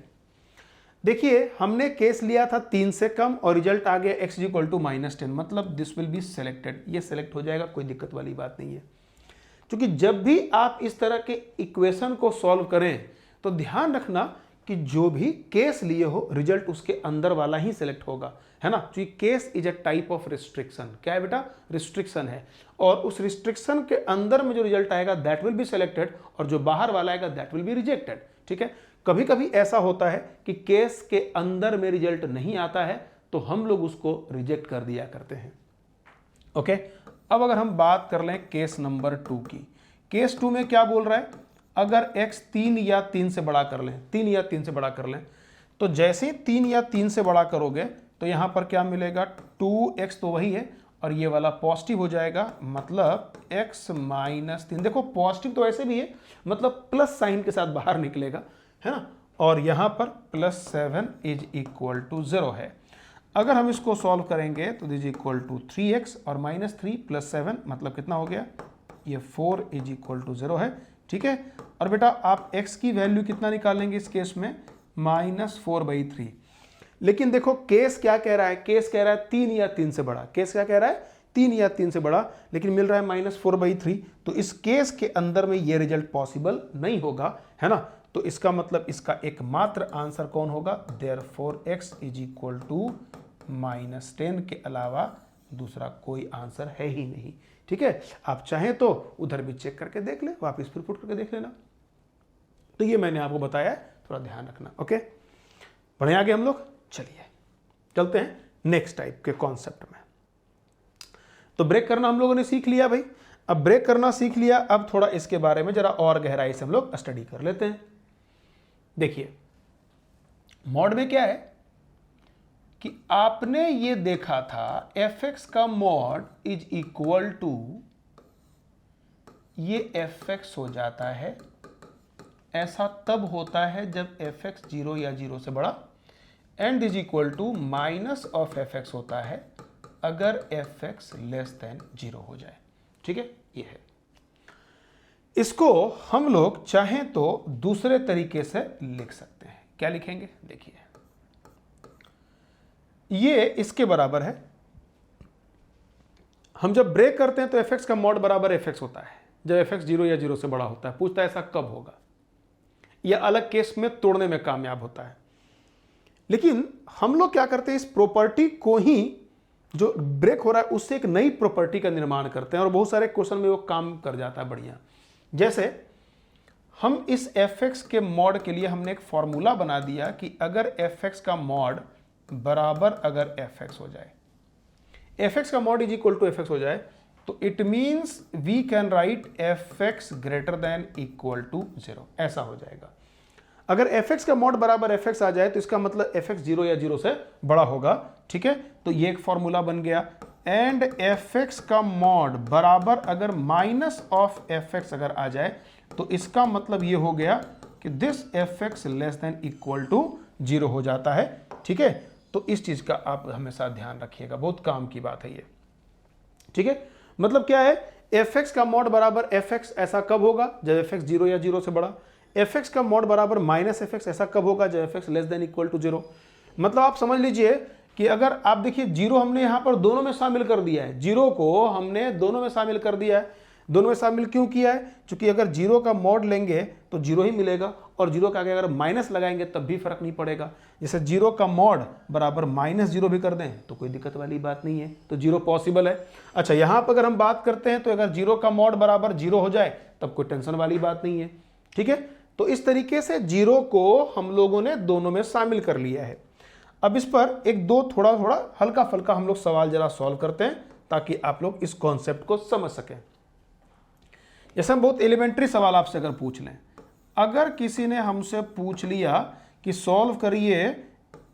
देखिए हमने केस लिया था 3 से कम और रिजल्ट आ गया x इक्वल टू माइनस 10, मतलब दिस विल बी सिलेक्टेड, ये सिलेक्ट हो जाएगा, कोई दिक्कत वाली बात नहीं है। क्योंकि जब भी आप इस तरह के इक्वेशन को सॉल्व करें तो ध्यान रखना कि जो भी केस लिए हो रिजल्ट उसके अंदर वाला ही सिलेक्ट होगा, है ना। क्योंकि case is a type of restriction. क्या है बेटा? रिस्ट्रिक्शन है, और उस रिस्ट्रिक्शन के अंदर में जो रिजल्ट आएगा दैट विल बी सिलेक्टेड, और जो बाहर वाला आएगा दैट विल बी रिजेक्टेड। ठीक है, कभी कभी ऐसा होता है कि केस के अंदर में रिजल्ट नहीं आता है तो हम लोग उसको रिजेक्ट कर दिया करते हैं। ओके, अब अगर हम बात कर लें केस नंबर 2 की, केस 2 में क्या बोल रहा है? अगर x 3 या 3 से बड़ा कर लें, 3 या 3 से बड़ा कर लें, तो जैसे 3 या 3 से बड़ा करोगे तो यहां पर क्या मिलेगा? 2x तो वही है और ये वाला पॉजिटिव हो जाएगा, मतलब x माइनस 3। देखो पॉजिटिव तो ऐसे भी है, मतलब प्लस साइन के साथ बाहर निकलेगा, है ना, और यहां पर प्लस 7 इज इक्वल टू 0 है। अगर हम इसको सॉल्व करेंगे तो दिस इक्वल टू 3x और माइनस 3 प्लस 7 मतलब कितना हो गया? ये 4 इज इक्वल टू 0 है। ठीक है, और बेटा आप x की वैल्यू कितना निकालेंगे इस केस में? -4/3। लेकिन देखो केस क्या कह रहा है? केस कह रहा है 3 या 3 से बड़ा। केस क्या कह रहा है? 3 या 3 से बड़ा, लेकिन मिल रहा है -4/3। तो इस केस के अंदर में ये रिजल्ट पॉसिबल नहीं होगा, है ना। तो इसका मतलब इसका एकमात्र आंसर कौन होगा? Therefore x is equal to -10 के अलावा दूसरा कोई आंसर है ही नहीं। ठीक है, आप चाहें तो उधर भी चेक करके देख ले, वापस फिर पुट करके देख लेना। तो ये मैंने आपको बताया है, थोड़ा ध्यान रखना। ओके, बढ़े आगे हम लोग, चलिए चलते हैं नेक्स्ट टाइप के कॉन्सेप्ट में। तो ब्रेक करना हम लोगों ने सीख लिया भाई। अब ब्रेक करना सीख लिया, अब थोड़ा इसके बारे में जरा और गहराई से हम लोग स्टडी कर लेते हैं। देखिए मॉड में क्या है कि आपने ये देखा था fx का मॉड इज इक्वल टू, ये fx हो जाता है, ऐसा तब होता है जब fx 0 या 0 से बड़ा, and is equal to minus of fx होता है अगर fx लेस देन 0 हो जाए। ठीक है, ये है। इसको हम लोग चाहें तो दूसरे तरीके से लिख सकते हैं। क्या लिखेंगे, देखिए ये इसके बराबर है। हम जब ब्रेक करते हैं तो एफ एक्स का मॉड बराबर एफ एक्स होता है जब एफ एक्स 0 या 0 से बड़ा होता है। पूछता है ऐसा कब होगा, यह अलग केस में तोड़ने में कामयाब होता है। लेकिन हम लोग क्या करते हैं, इस प्रॉपर्टी को ही जो ब्रेक हो रहा है उससे एक नई प्रॉपर्टी का निर्माण करते हैं और बहुत सारे क्वेश्चन में वो काम कर जाता है बढ़िया। जैसे हम इस एफ एक्स के मॉड के लिए हमने एक फॉर्मूला बना दिया कि अगर एफ एक्स का मॉड बराबर अगर एफ एक्स हो जाए, एफ एक्स का mod is equal to f x हो जाए, तो it means we can write f x greater than equal to 0, ऐसा हो जाएगा। अगर एफ एक्स का मॉड बराबर एफ एक्स आ जाए तो इसका मतलब एफ एक्स 0 या 0 से बड़ा होगा, ठीक है। तो ये एक फॉर्मूला बन गया। एंड एफ एक्स का मॉड बराबर अगर माइनस ऑफ एफ एक्स अगर आ जाए तो इसका मतलब ये हो गया कि this f x less than equal to 0 हो जाता है, ठीक है। तो इस चीज का आप हमेशा ध्यान रखिएगा, बहुत काम की बात है ये, ठीक है। मतलब क्या है, एफ एक्स का मॉड बराबर एफ एक्स ऐसा कब होगा, जब एफ एक्स 0 या 0 से बड़ा। एफ एक्स का मॉड बराबर माइनस एफ एक्स ऐसा कब होगा, जब f x less than equal to 0। मतलब आप समझ लीजिए कि अगर आप देखिए 0 हमने यहां पर दोनों में शामिल कर दिया है, 0 को हमने दोनों में शामिल कर दिया है। दोनों में शामिल क्यों किया है, क्योंकि अगर 0 का मॉड लेंगे तो 0 ही मिलेगा और 0 का आगे अगर माइनस लगाएंगे तब भी फर्क नहीं पड़ेगा। जैसे 0 का मॉड बराबर -0 भी कर दें तो कोई दिक्कत वाली बात नहीं है, तो 0 पॉसिबल है। अच्छा, यहां पर अगर हम बात करते हैं तो अगर 0 का मॉड बराबर 0 हो जाए तब कोई टेंशन वाली बात नहीं है, ठीक है। तो इस तरीके से 0 को हम लोगों ने दोनों में शामिल कर लिया है। अब इस पर एक दो थोड़ा थोड़ा हल्का फल्का हम लोग सवाल जरा सॉल्व करते हैं ताकि आप लोग इस कॉन्सेप्ट को समझ सकें। जैसे हम बहुत एलिमेंट्री सवाल आपसे अगर पूछ लें, अगर किसी ने हमसे पूछ लिया कि सॉल्व करिए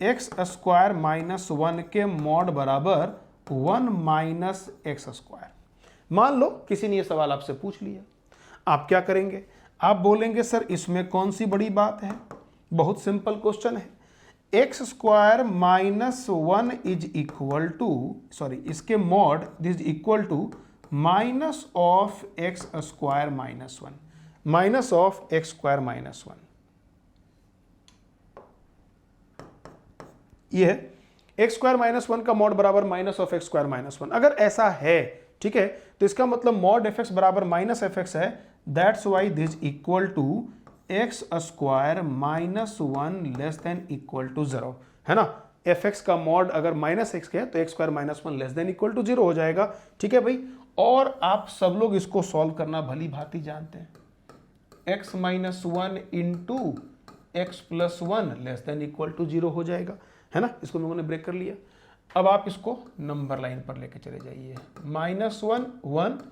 एक्स स्क्वायर माइनस 1 के मॉड बराबर 1 माइनस एक्स स्क्वायर, मान लो किसी ने यह सवाल आपसे पूछ लिया, आप क्या करेंगे, आप बोलेंगे सर इसमें कौन सी बड़ी बात है, बहुत सिंपल क्वेश्चन है। X square minus 1 is equal to, sorry इसके mod is equal to minus of x square minus 1, minus of x square minus 1। ये है एक्स स्क्वायर माइनस 1 का मॉड बराबर minus of x square minus 1। अगर ऐसा है, ठीक है, तो इसका मतलब मॉड एफ एक्स बराबर माइनस एफ एक्स है, that's why this equal to x square minus 1 less than equal to 0, है ना। एफ एक्स का मॉड अगर माइनस एक्स के है तो x square minus 1 less than equal to 0 हो जाएगा, ठीक है भाई। और आप सब लोग इसको सॉल्व करना भली भांति जानते हैं, x minus 1 into x plus 1 less than equal to 0 हो जाएगा, है ना। इसको हम लोगों ने ब्रेक कर लिया। अब आप इसको नंबर लाइन पर लेके चले जाइए, -1 1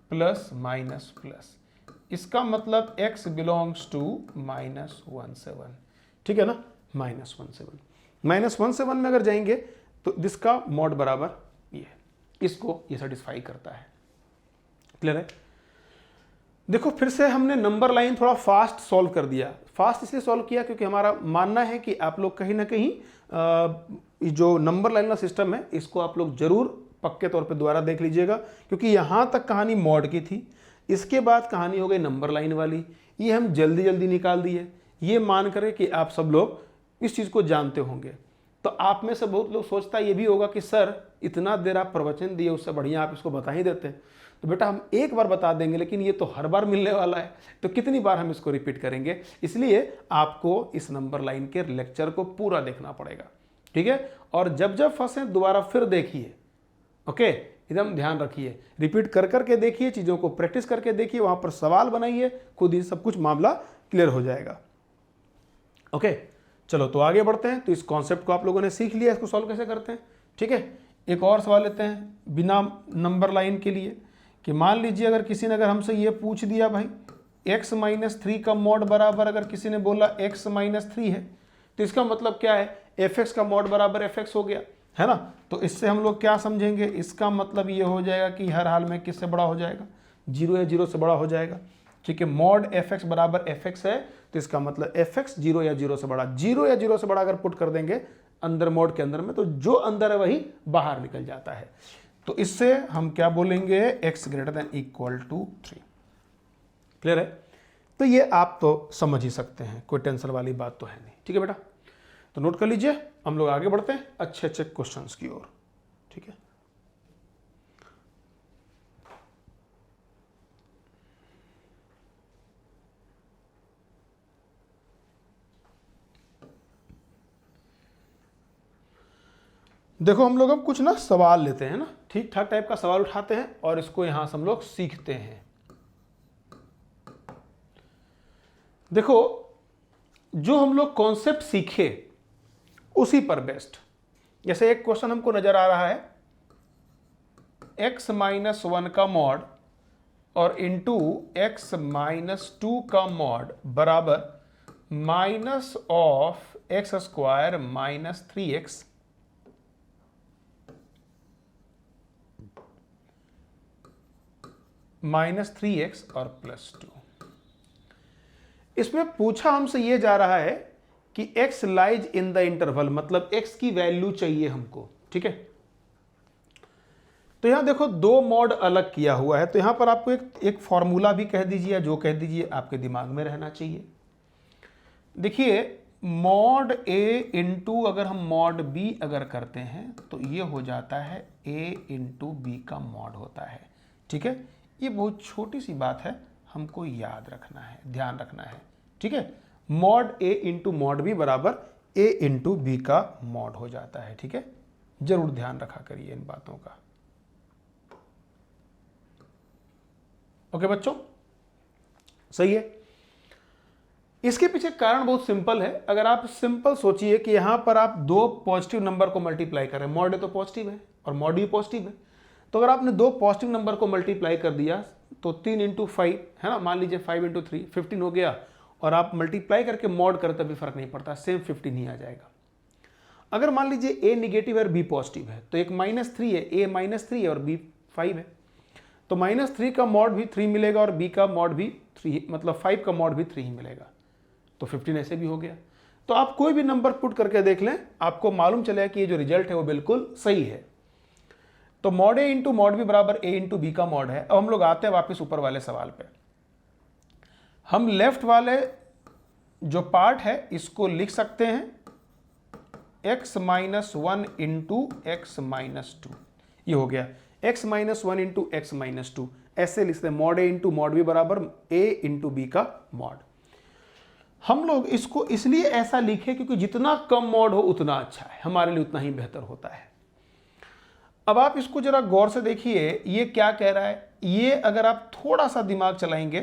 प्लस माइनस प्लस, इसका मतलब x बिलोंग्स टू -1 से 1, ठीक है ना, -1 से 1। -1 से 1 में अगर जाएंगे तो इसका मॉड बराबर ये है, इसको ये सेटिस्फाई करता है, क्लियर है। देखो फिर से हमने नंबर लाइन थोड़ा फास्ट सॉल्व कर दिया। फास्ट इसलिए सॉल्व किया क्योंकि हमारा मानना है कि आप लोग कहीं ना कहीं जो नंबर लाइन का सिस्टम है इसको आप लोग जरूर पक्के तौर पे दोबारा देख लीजिएगा, क्योंकि यहां तक कहानी मॉड की थी, इसके बाद कहानी हो गई नंबर लाइन वाली। ये हम जल्दी जल्दी निकाल दिए, ये मान करें कि आप सब लोग इस चीज़ को जानते होंगे। तो आप में से बहुत लोग सोचता ये भी होगा कि सर इतना देर आप प्रवचन दिए, उससे बढ़िया आप इसको बता ही देते। तो बेटा हम एक बार बता देंगे, लेकिन ये तो हर बार मिलने वाला है, तो कितनी बार हम इसको रिपीट करेंगे। इसलिए आपको इस नंबर लाइन के लेक्चर को पूरा देखना पड़ेगा, ठीक है। और जब जब फंसे दोबारा फिर देखिए, ओके, एकदम ध्यान रखिए, रिपीट कर करके देखिए, चीज़ों को प्रैक्टिस करके देखिए, वहाँ पर सवाल बनाइए, खुद ही सब कुछ मामला क्लियर हो जाएगा। ओके, चलो तो आगे बढ़ते हैं। तो इस कॉन्सेप्ट को आप लोगों ने सीख लिया, इसको सॉल्व कैसे करते हैं, ठीक है। एक और सवाल लेते हैं बिना नंबर लाइन के लिए, कि मान लीजिए अगर किसी ने अगर हमसे ये पूछ दिया भाई x माइनस 3 का मॉड बराबर, अगर किसी ने बोला x माइनस 3 है, तो इसका मतलब क्या है, एफ एक्स का मॉड बराबर एफ एक्स हो गया, है ना। तो इससे हम लोग क्या समझेंगे, इसका मतलब ये हो जाएगा कि हर हाल में किससे बड़ा हो जाएगा, 0 या 0 से बड़ा हो जाएगा, ठीक है। मॉड एफ एक्स बराबर एफ एक्स है, तो इसका मतलब एफ एक्स 0 या 0 से बड़ा, 0 या 0 से बड़ा अगर पुट कर देंगे अंदर मॉड के अंदर में, तो जो अंदर है वही बाहर निकल जाता है। तो इससे हम क्या बोलेंगे, x greater than equal to 3। Clear है? तो ये आप तो समझ ही सकते हैं, कोई टेंशन वाली बात तो है नहीं। ठीक है बेटा, तो नोट कर लीजिए, हम लोग आगे बढ़ते हैं अच्छे अच्छे क्वेश्चंस की ओर। ठीक है, देखो हम लोग अब कुछ ना सवाल लेते हैं ना, ठीक ठाक टाइप का सवाल उठाते हैं और इसको यहां से हम लोग सीखते हैं। देखो जो हम लोग कॉन्सेप्ट सीखे उसी पर बेस्ड, जैसे एक क्वेश्चन हमको नजर आ रहा है x-1 का मॉड और इंटू x-2 का मॉड बराबर minus of x square minus 3x minus 3x और प्लस 2। इसमें पूछा हमसे यह जा रहा है कि x lies in the interval, मतलब x की वैल्यू चाहिए हमको। ठीक है, तो यहां देखो दो मॉड अलग किया हुआ है, तो यहां पर आपको एक फॉर्मूला भी कह दीजिए या जो कह दीजिए आपके दिमाग में रहना चाहिए। देखिए मॉड a इंटू अगर हम मॉड b अगर करते हैं तो ये हो जाता है a इंटू बी का मॉड होता है। ठीक है, ये बहुत छोटी सी बात है, हमको याद रखना है, ध्यान रखना है। ठीक है, mod a into mod b बराबर a इंटू बी का मॉड हो जाता है। ठीक है, जरूर ध्यान रखा करिए इन बातों का। ओके बच्चों, सही है। इसके पीछे कारण बहुत सिंपल है। अगर आप सिंपल सोचिए कि यहां पर आप दो पॉजिटिव नंबर को मल्टीप्लाई कर रहे हैं, मॉड ए तो पॉजिटिव है और मॉड बी पॉजिटिव है, तो अगर आपने दो पॉजिटिव नंबर को मल्टीप्लाई कर दिया तो 3 इंटू 5 है ना, मान लीजिए 5 इंटू 3 15 हो गया, और आप मल्टीप्लाई करके मॉड करते भी फर्क नहीं पड़ता, सेम 15 ही आ जाएगा। अगर मान लीजिए a निगेटिव है और b पॉजिटिव है, तो एक -3 है, a -3 है और b 5 है, तो -3 का मॉड भी 3 मिलेगा और b का मॉड भी 3, मतलब 5 का मॉड भी 3 ही मिलेगा, तो 15 ऐसे भी हो गया। तो आप कोई भी नंबर पुट करके देख लें, आपको मालूम चलेगा कि ये जो रिजल्ट है वो बिल्कुल सही है। तो मॉड ए इंटू मॉड बी बराबर ए इंटू बी का मॉड है। अब हम लोग आते हैं वापस ऊपर वाले सवाल पे। हम लेफ्ट वाले जो पार्ट है इसको लिख सकते हैं x-1 इंटू x-2, ये हो गया x-1 इंटू x-2, ऐसे लिखते हैं मॉड ए इंटू मॉड बी बराबर a इंटू बी का मॉड। हम लोग इसको इसलिए ऐसा लिखे क्योंकि जितना कम मॉड हो उतना अच्छा है, हमारे लिए उतना ही बेहतर होता है। अब आप इसको जरा गौर से देखिए, ये क्या कह रहा है। ये अगर आप थोड़ा सा दिमाग चलाएंगे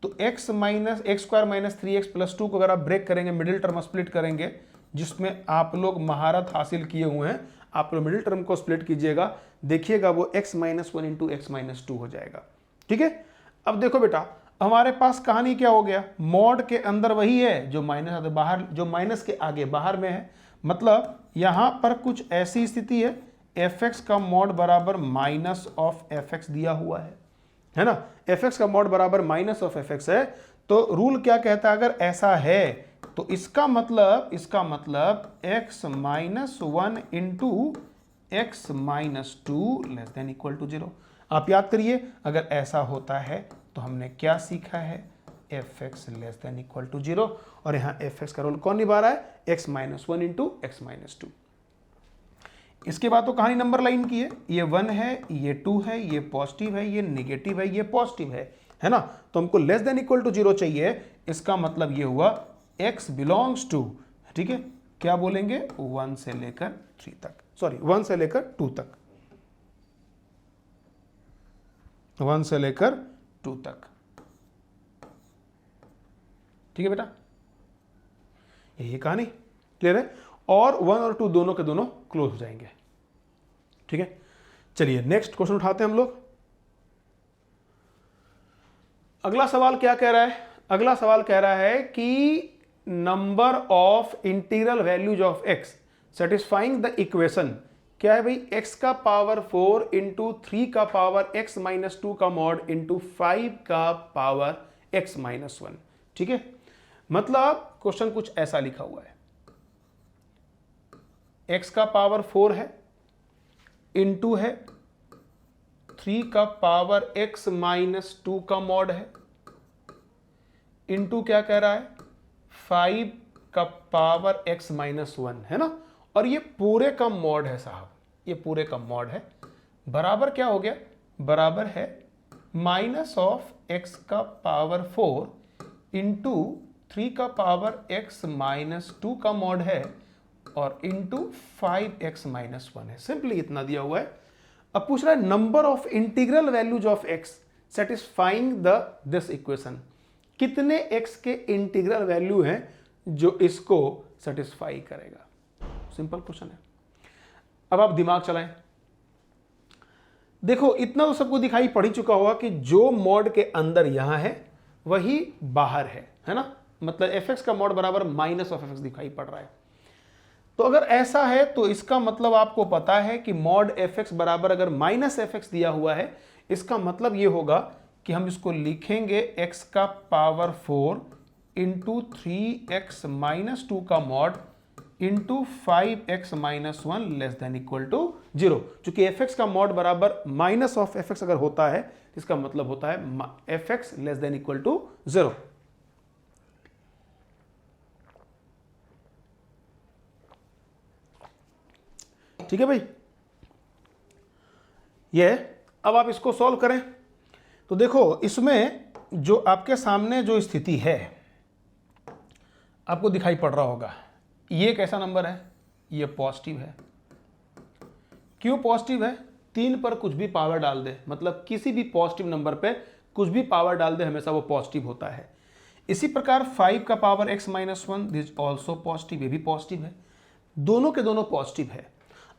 तो x square minus 3x plus 2 को अगर आप ब्रेक करेंगे, मिडिल टर्म स्प्लिट करेंगे, जिसमें आप लोग महारत हासिल किए हुए हैं, आप लोग मिडिल टर्म को स्प्लिट कीजिएगा, देखिएगा वो x-1 इंटू x-2 हो जाएगा। ठीक है, अब देखो बेटा हमारे पास कहानी क्या हो गया, मॉड के अंदर वही है जो माइनस बाहर, जो माइनस के आगे बाहर में है, मतलब यहां पर कुछ ऐसी स्थिति है fx का मॉड बराबर माइनस ऑफ fx दिया हुआ है ना, fx का मॉड बराबर माइनस ऑफ fx है। तो रूल क्या कहता है, अगर ऐसा है तो इसका मतलब x-1 into x-2 less than equal to 0। आप याद करिए, अगर ऐसा होता है तो हमने क्या सीखा है, fx less than equal to 0, और यहां fx का रोल कौन निभा रहा है, x-1 इंटू x-2। इसके बाद तो कहानी नंबर लाइन की है, ये 1 है, ये 2 है, ये पॉजिटिव है, ये नेगेटिव है, ये पॉजिटिव है ना, तो हमको लेस देन इक्वल टू 0 चाहिए। इसका मतलब ये हुआ x बिलोंग्स टू, ठीक है, क्या बोलेंगे, 1 से लेकर 3 तक, सॉरी 1 से लेकर 2 तक, 1 से लेकर 2 तक। ठीक है बेटा, यही कहानी क्लियर है, और 1 और 2 दोनों के दोनों क्लोज हो जाएंगे। ठीक है, चलिए नेक्स्ट क्वेश्चन उठाते हैं हम लोग। अगला सवाल क्या कह रहा है, अगला सवाल कह रहा है कि number of integral values of x satisfying the equation, क्या है भाई, x का पावर 4 इंटू 3 का पावर x-2 का मॉड इंटू 5 का पावर x-1। ठीक है, मतलब क्वेश्चन कुछ ऐसा लिखा हुआ है, x का पावर 4 है, इंटू है 3 का पावर x-2 का मॉड है, इंटू क्या कह रहा है 5 का पावर x माइनस 1 है ना, और ये पूरे का मॉड है साहब, ये पूरे का मॉड है, बराबर क्या हो गया, बराबर है माइनस ऑफ x का पावर 4 इंटू 3 का पावर x माइनस 2 का मॉड है और इंटू 5x माइनस 1 है। सिंपली इतना दिया हुआ है। अब पूछ रहा है number of integral values of x satisfying this equation, कितने x के इंटीग्रल वैल्यू हैं जो इसको सेटिस्फाई करेगा। सिंपल क्वेश्चन है। अब आप दिमाग चलाएं। देखो इतना तो सबको दिखाई पड़ ही चुका होगा कि जो मॉड के अंदर यहां है वही बाहर है ना, मतलब fx का मॉड बराबर माइनस ऑफ fx दिखाई पड़ रहा है। तो अगर ऐसा है तो इसका मतलब आपको पता है कि मॉड fx बराबर अगर माइनस fx दिया हुआ है, इसका मतलब ये होगा कि हम इसको लिखेंगे x का पावर 4 इंटू 3x माइनस 2 का mod into 5x minus 1 less than equal to 0। चूंकि fx का मॉड बराबर माइनस ऑफ fx अगर होता है, इसका मतलब होता है fx less than equal to 0। ठीक है भाई, ये अब आप इसको सॉल्व करें तो देखो इसमें जो आपके सामने जो स्थिति है आपको दिखाई पड़ रहा होगा, ये कैसा नंबर है, ये पॉजिटिव है। क्यों पॉजिटिव है, 3 पर कुछ भी पावर डाल दे, मतलब किसी भी पॉजिटिव नंबर पे कुछ भी पावर डाल दे हमेशा वो पॉजिटिव होता है। इसी प्रकार 5 का power x minus 1 this also positive, ये भी पॉजिटिव है। दोनों के दोनों पॉजिटिव है।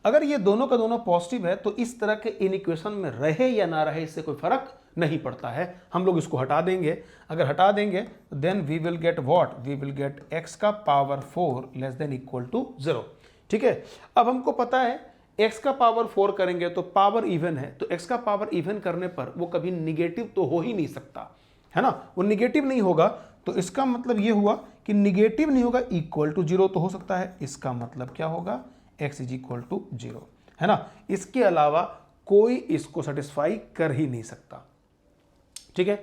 अगर ये दोनों का दोनों पॉजिटिव है तो इस तरह के इन इक्वेशन में रहे या ना रहे इससे कोई फर्क नहीं पड़ता है, हम लोग इसको हटा देंगे। अगर हटा देंगे then we will get what, we will get x का power 4 less than equal to 0। ठीक है, अब हमको पता है x का पावर 4 करेंगे तो पावर इवन है, तो x का पावर इवन करने पर वो कभी निगेटिव तो हो ही नहीं सकता है ना, वो निगेटिव नहीं होगा। तो इसका मतलब ये हुआ कि निगेटिव नहीं होगा, इक्वल टू 0 तो हो सकता है। इसका मतलब क्या होगा, x इज इक्वल टू 0 है ना, इसके अलावा कोई इसको सेटिस्फाई कर ही नहीं सकता। ठीक है,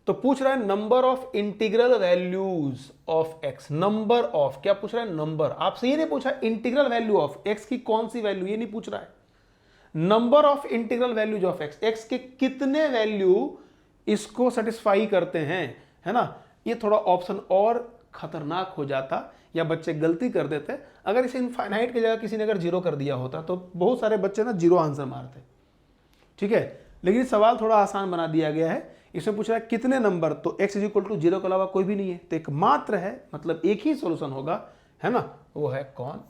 तो पूछ रहा है number of integral values of x, number of क्या पूछ रहा है, नंबर। आपसे ये नहीं पूछा इंटीग्रल वैल्यू ऑफ x की कौन सी वैल्यू, ये नहीं पूछ रहा है। Number of integral values of x के कितने वैल्यू इसको सेटिस्फाई करते हैं, है ना। ये थोड़ा ऑप्शन और खतरनाक हो जाता या बच्चे गलती कर देते अगर इसे इनफाइनाइट की जगह किसी ने अगर 0 कर दिया होता, तो बहुत सारे बच्चे ना 0 आंसर मारते। ठीक है, लेकिन सवाल थोड़ा आसान बना दिया गया है। इसमें पूछ रहा है कितने नंबर, तो x इज इक्वल टू 0 के अलावा कोई भी नहीं है, तो एक मात्र है, मतलब एक ही सोल्यूशन होगा, है ना, वो है कौन,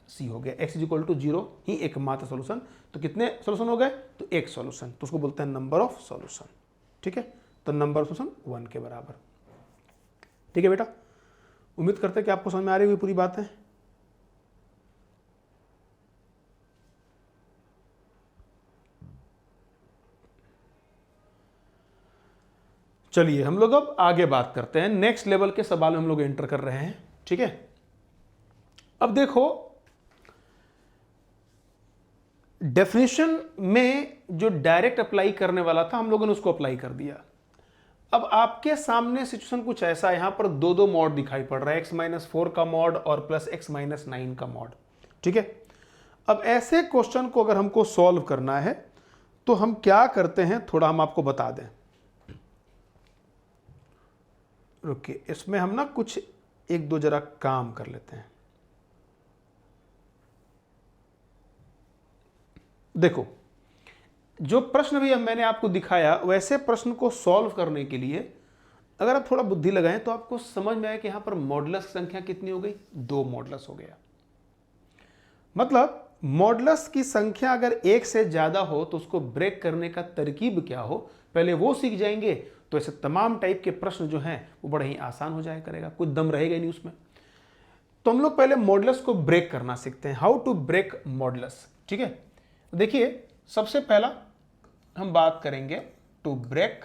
सी हो गया। x इज इक्वल टू 0 ही एकमात्र सोल्यूशन। तो कितने सोल्यूशन हो गए, तो एक सोल्यूशन, तो उसको बोलते हैं नंबर ऑफ सोल्यूशन। ठीक है, तो नंबर ऑफ सोल्यूशन 1 के बराबर। ठीक है बेटा, उम्मीद करते हैं कि आपको समझ में आ रही हुई पूरी बात है। चलिए हम लोग अब आगे बात करते हैं, नेक्स्ट लेवल के सवाल हम लोग एंटर कर रहे हैं। ठीक है, अब देखो डेफिनेशन में जो डायरेक्ट अप्लाई करने वाला था हम लोगों ने उसको अप्लाई कर दिया। अब आपके सामने सिचुएशन कुछ ऐसा, यहां पर दो मॉड दिखाई पड़ रहा है, x माइनस 4 का मॉड और प्लस x माइनस 9 का मॉड। ठीक है, अब ऐसे क्वेश्चन को अगर हमको सॉल्व करना है तो हम क्या करते हैं, थोड़ा हम आपको बता दें। रुकिए, इसमें हम ना कुछ एक दो जरा काम कर लेते हैं। देखो जो प्रश्न भी मैंने आपको दिखाया, वैसे प्रश्न को सॉल्व करने के लिए अगर आप थोड़ा बुद्धि लगाएं तो आपको समझ में आए कि यहां पर मॉडुलस की संख्या कितनी हो गई, 2 मॉडुलस हो गया। मतलब मॉडुलस की संख्या अगर 1 से ज्यादा हो तो उसको ब्रेक करने का तरकीब क्या हो, पहले वो सीख जाएंगे तो ऐसे तमाम टाइप के प्रश्न जो हैं वो बड़े ही आसान हो जाया करेगा, कुछ दम रहेगा नहीं उसमें। तो हम लोग पहले मॉडुलस को ब्रेक करना सीखते हैं, हाउ टू ब्रेक मॉडुलस। ठीक है, देखिए सबसे पहला हम बात करेंगे टू ब्रेक,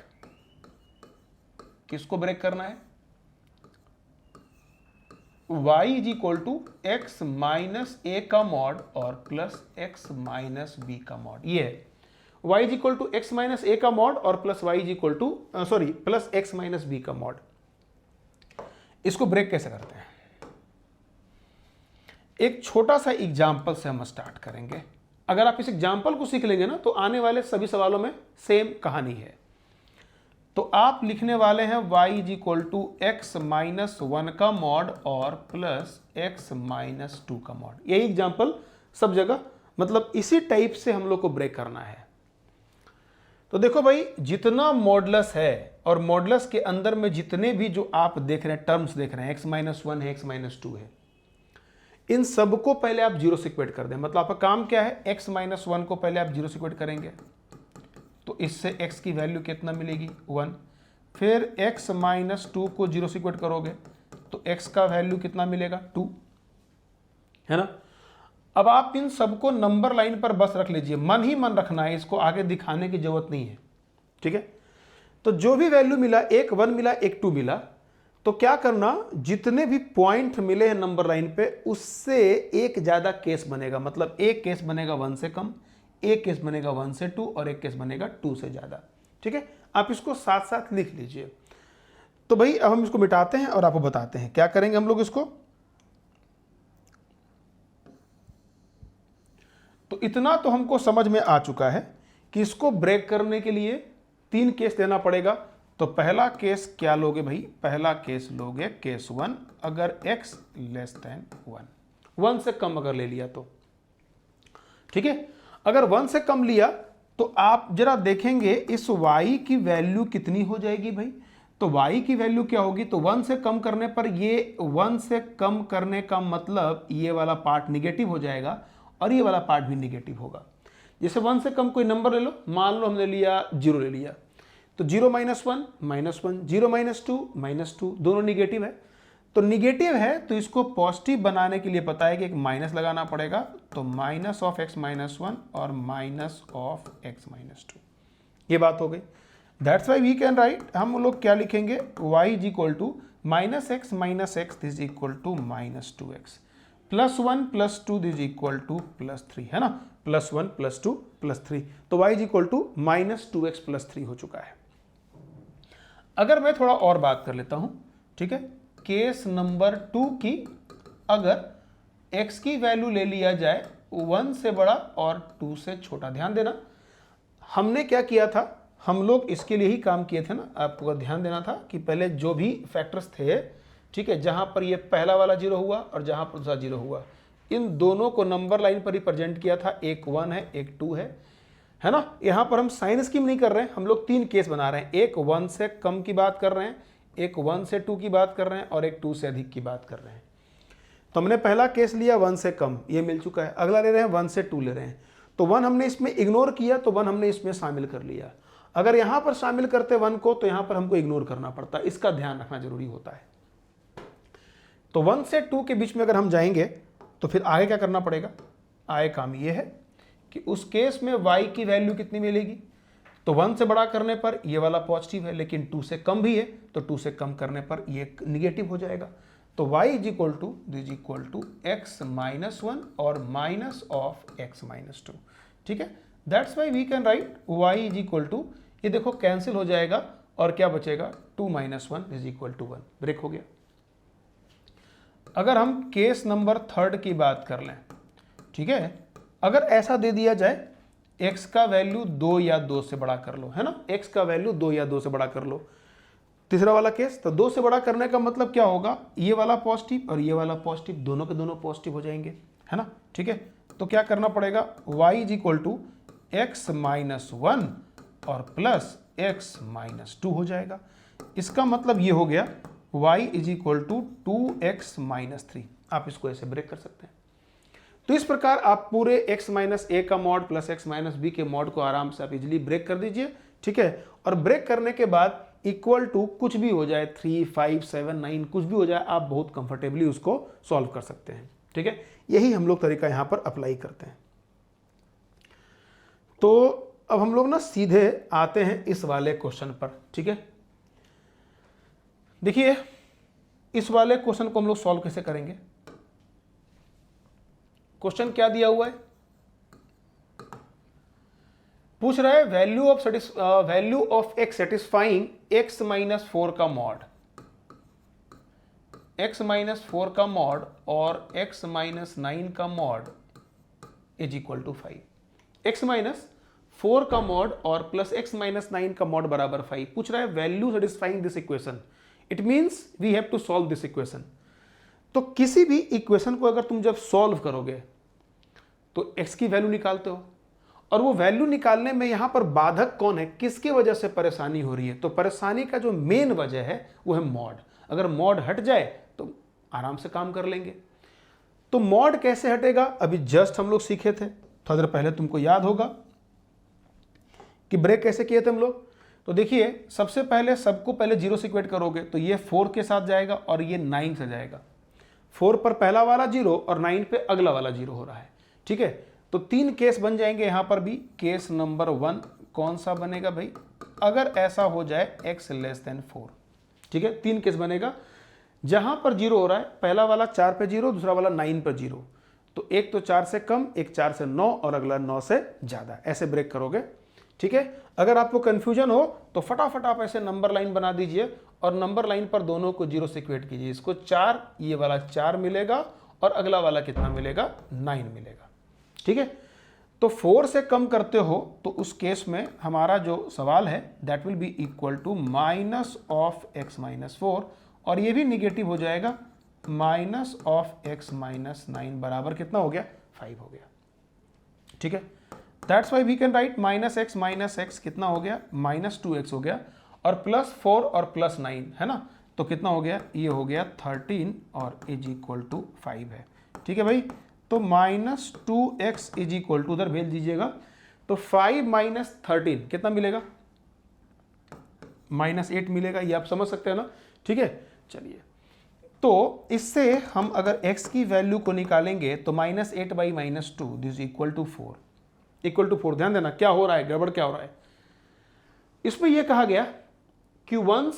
किसको ब्रेक करना है, y is equal to x minus ए का मॉड और प्लस एक्स माइनस बी का मॉड। ये है y is equal to x minus ए का मॉड और plus y is equal to plus x minus B का मॉड। इसको ब्रेक कैसे करते हैं, एक छोटा सा एग्जाम्पल से हम स्टार्ट करेंगे। अगर आप इस एग्जाम्पल को सीख लेंगे ना तो आने वाले सभी सवालों में सेम कहानी है। तो आप लिखने वाले हैं y is equal to x minus 1 का मॉड और प्लस एक्स माइनस 2 का मॉड। यही एग्जाम्पल सब जगह, मतलब इसी टाइप से हम लोग को ब्रेक करना है। तो देखो भाई, जितना मॉडुलस है और मॉडुलस के अंदर में जितने भी जो आप देख रहे हैं टर्म्स देख रहे हैं, x माइनस 1 है, x माइनस 2 है, इन सबको पहले आप जीरो से इक्वेट कर दें। मतलब आपका काम क्या है, x माइनस 1 को पहले आप जीरो से इक्वेट करेंगे तो इससे x की वैल्यू कितना मिलेगी 1। फिर x माइनस 2 को जीरो से इक्वेट करोगे तो x का वैल्यू कितना मिलेगा 2, है ना। अब आप इन सबको नंबर लाइन पर बस रख लीजिए, मन ही मन रखना है, इसको आगे दिखाने की जरूरत नहीं है, ठीक है। तो जो भी वैल्यू मिला, एक 1 मिला, एक 2 मिला, तो क्या करना, जितने भी पॉइंट मिले हैं नंबर लाइन पे उससे एक ज्यादा केस बनेगा। मतलब एक केस बनेगा 1 से कम, एक केस बनेगा 1 से 2 और एक केस बनेगा 2 से ज्यादा, ठीक है। आप इसको साथ साथ लिख लीजिए। तो भाई अब हम इसको मिटाते हैं और आपको बताते हैं क्या करेंगे हम लोग इसको। तो इतना तो हमको समझ में आ चुका है कि इसको ब्रेक करने के लिए 3 केस लेना पड़ेगा। तो पहला केस क्या लोगे भाई, पहला केस लोगे केस 1, अगर x लेस देन 1 से कम अगर ले लिया तो, ठीक है। अगर 1 से कम लिया तो आप जरा देखेंगे इस y की वैल्यू कितनी हो जाएगी भाई। तो y की वैल्यू क्या होगी, तो 1 से कम करने पर, ये 1 से कम करने का मतलब ये वाला पार्ट निगेटिव हो जाएगा और ये वाला पार्ट भी निगेटिव होगा। जैसे 1 से कम कोई नंबर ले लो, मान लो हमने लिया 0 ले लिया, तो 0 माइनस 1 माइनस 1, 0 माइनस 2 माइनस 2, दोनों निगेटिव है। तो निगेटिव है तो इसको पॉजिटिव बनाने के लिए पता है कि एक माइनस लगाना पड़ेगा। तो माइनस ऑफ x माइनस 1 और माइनस ऑफ x माइनस 2, ये बात हो गई। That's why we can write, हम लोग क्या लिखेंगे, y is equal to minus x minus x is equal to minus 2x plus 1 plus 2 is equal to plus 3, है ना। प्लस 1 प्लस 2 प्लस 3, तो y is equal to minus 2x plus 3 हो चुका है। अगर मैं थोड़ा और बात कर लेता हूं, ठीक है, केस नंबर 2 की, अगर x की वैल्यू ले लिया जाए 1 से बड़ा और 2 से छोटा। ध्यान देना, हमने क्या किया था, हम लोग इसके लिए ही काम किए थे ना, आपको ध्यान देना था कि पहले जो भी फैक्टर्स थे, ठीक है, जहां पर ये पहला वाला 0 हुआ और जहां पर दूसरा 0 हुआ, इन दोनों को नंबर लाइन पर रिप्रेजेंट किया था। एक 1 है, एक 2 है ना। यहां पर हम साइन स्कीम नहीं कर रहे हैं, हम लोग 3 केस बना रहे हैं। एक 1 से कम की बात कर रहे हैं, एक 1 से 2 की बात कर रहे हैं और एक 2 से अधिक की बात कर रहे हैं। तो हमने पहला केस लिया 1 से कम, ये मिल चुका है। अगला ले रहे हैं 1 से 2 ले रहे हैं, तो 1 हमने इसमें इग्नोर किया, तो 1 हमने इसमें शामिल कर लिया। अगर यहां पर शामिल करते 1 को तो यहां पर हमको इग्नोर करना पड़ता है, इसका ध्यान रखना जरूरी होता है। तो 1 से 2 के बीच में अगर हम जाएंगे तो फिर आगे क्या करना पड़ेगा, आगे काम ये है कि उस केस में y की वैल्यू कितनी मिलेगी। तो 1 से बड़ा करने पर ये वाला पॉजिटिव है, लेकिन 2 से कम भी है, तो 2 से कम करने पर ये निगेटिव हो जाएगा। तो y is equal to x minus 1 और माइनस ऑफ x माइनस 2, ठीक है। That's why we can write y is equal to, ये देखो कैंसिल हो जाएगा और क्या बचेगा, 2 minus 1 is equal to 1, break हो गया। अगर हम केस नंबर 3 की बात कर लें, ठीक है, अगर ऐसा दे दिया जाए x का वैल्यू 2 या 2 से बड़ा कर लो, है ना, x का वैल्यू 2 या 2 से बड़ा कर लो। तीसरा वाला केस, तो 2 से बड़ा करने का मतलब क्या होगा, ये वाला पॉजिटिव और ये वाला पॉजिटिव, दोनों के दोनों पॉजिटिव हो जाएंगे, है ना, ठीक है। तो क्या करना पड़ेगा, y is equal to x minus 1 और प्लस एक्स माइनस 2 हो जाएगा। इसका मतलब ये हो गया y is equal to 2x minus 3। आप इसको ऐसे ब्रेक कर सकते हैं। तो इस प्रकार आप पूरे x माइनस a का mod plus x minus b के मॉड को आराम से आप इजीली ब्रेक कर दीजिए, ठीक है। और ब्रेक करने के बाद इक्वल टू कुछ भी हो जाए, 3, 5, 7, 9 कुछ भी हो जाए, आप बहुत कंफर्टेबली उसको सॉल्व कर सकते हैं, ठीक है। यही हम लोग तरीका यहां पर अप्लाई करते हैं। तो अब हम लोग ना सीधे आते हैं इस वाले क्वेश्चन पर, ठीक है। देखिए इस वाले क्वेश्चन को हम लोग सॉल्व कैसे करेंगे। क्वेश्चन क्या दिया हुआ है, पूछ रहा है value of x satisfying x minus 4 का मॉड। x माइनस 4 का मॉड और x माइनस 9 का mod is equal to 5। x minus 4 का मॉड और प्लस x माइनस 9 का मॉड बराबर 5। पूछ रहा है value satisfying this equation, it means we have to solve this equation. तो किसी भी इक्वेशन को अगर तुम जब सॉल्व करोगे तो x की वैल्यू निकालते हो, और वो वैल्यू निकालने में यहां पर बाधक कौन है, किसकी वजह से परेशानी हो रही है। तो परेशानी का जो मेन वजह है वो है मॉड। अगर मॉड हट जाए तो आराम से काम कर लेंगे। तो मॉड कैसे हटेगा, अभी जस्ट हम लोग सीखे थे, थोड़ा देर पहले तुमको याद होगा कि ब्रेक कैसे किए थे हम लोग। तो देखिए सबसे पहले सबको पहले 0 से इक्वेट करोगे तो ये 4 के साथ जाएगा और ये 9 से जाएगा। 4 पर पहला वाला 0 और 9 पे अगला वाला 0 हो रहा है, ठीक है। तो 3 केस बन जाएंगे यहां पर भी। केस नंबर 1 कौन सा बनेगा भाई, अगर ऐसा हो जाए x लेस देन 4, ठीक है। 3 केस बनेगा जहां पर 0 हो रहा है, पहला वाला 4 पे 0, दूसरा वाला 9 पे 0। तो एक तो 4 से कम, एक 4 से 9 और अगला 9 से ज्यादा, ऐसे ब्रेक करोगे, ठीक है। अगर आपको कंफ्यूजन हो तो फटाफट आप ऐसे नंबर लाइन बना दीजिए और नंबर लाइन पर दोनों को 0 से इक्वेट कीजिए। इसको 4, ये वाला 4 मिलेगा और अगला वाला कितना मिलेगा, 9 मिलेगा, ठीक है। तो 4 से कम करते हो तो उस केस में हमारा जो सवाल है that will be equal to minus of x minus 4, और ये भी निगेटिव हो जाएगा, माइनस ऑफ x माइनस 9 बराबर कितना हो गया, 5 हो गया, ठीक है। That's why we can write minus x कितना हो गया, माइनस 2x हो गया, और प्लस 4 और प्लस 9 है ना, तो कितना हो गया, ये हो गया 13 और इज इक्वल टू 5 है, ठीक है भाई। तो minus 2x is equal to उधर भेज दीजिएगा, तो 5 माइनस 13 कितना मिलेगा, माइनस 8 मिलेगा, ये आप समझ सकते हैं ना, ठीक है। चलिए तो इससे हम अगर x की वैल्यू को निकालेंगे तो minus 8 by minus 2 this equal to 4, equal to 4। ध्यान देना क्या हो रहा है, गड़बड़ क्या हो रहा है। इसमें यह कहा गया कि 4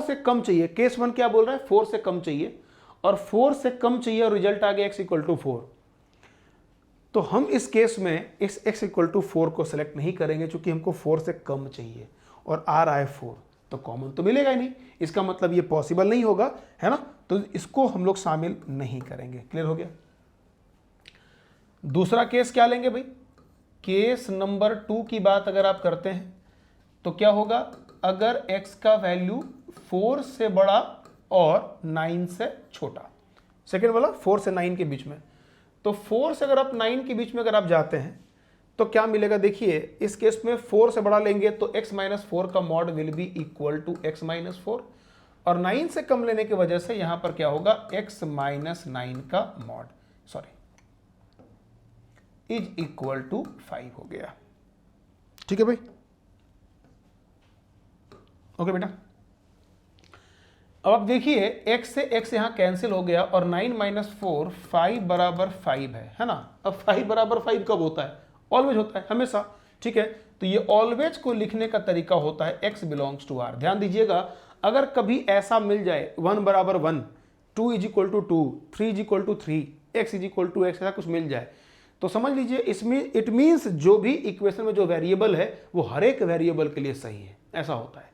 से कम चाहिए, केस 1 क्या बोल रहा है, 4 से कम चाहिए, और 4 से कम चाहिए और रिजल्ट आ गया x इक्वल टू 4। तो हम इस केस में इस x इक्वल टू 4 को सेलेक्ट नहीं करेंगे क्योंकि हमको 4 से कम चाहिए और आ रहा है 4, तो कॉमन तो मिलेगा ही नहीं, इसका मतलब ये पॉसिबल नहीं होगा, है ना। तो इसको हम लोग शामिल नहीं करेंगे। क्लियर हो गया। दूसरा केस क्या लेंगे भाई, केस नंबर 2 की बात अगर आप करते हैं तो क्या होगा, अगर x का वैल्यू 4 से बड़ा और 9 से छोटा, सेकेंड वाला 4 से 9 के बीच में, तो 4 से अगर आप 9 के बीच में अगर आप जाते हैं तो क्या मिलेगा, देखिए इस केस में 4 से बड़ा लेंगे तो x माइनस 4 का mod will be equal to x minus 4, और 9 से कम लेने की वजह से यहां पर क्या होगा, x माइनस 9 का मॉड इज इक्वल टू 5 हो गया, ठीक है भाई। ओके बेटा, अब आप देखिए x से x यहां कैंसिल हो गया और 9 माइनस 4 5 बराबर 5 है ना। अब 5 बराबर 5 कब होता है, ऑलवेज होता है, हमेशा, ठीक है। तो ये ऑलवेज को लिखने का तरीका होता है x बिलोंग्स टू r। ध्यान दीजिएगा, अगर कभी ऐसा मिल जाए 1 बराबर 1, 2 is equal to 2, 3 is equal to 3, x is equal to x, ऐसा कुछ मिल जाए तो समझ लीजिए इसमें इट मीन्स जो भी इक्वेशन में जो वेरिएबल है वो हर एक वेरिएबल के लिए सही है, ऐसा होता है।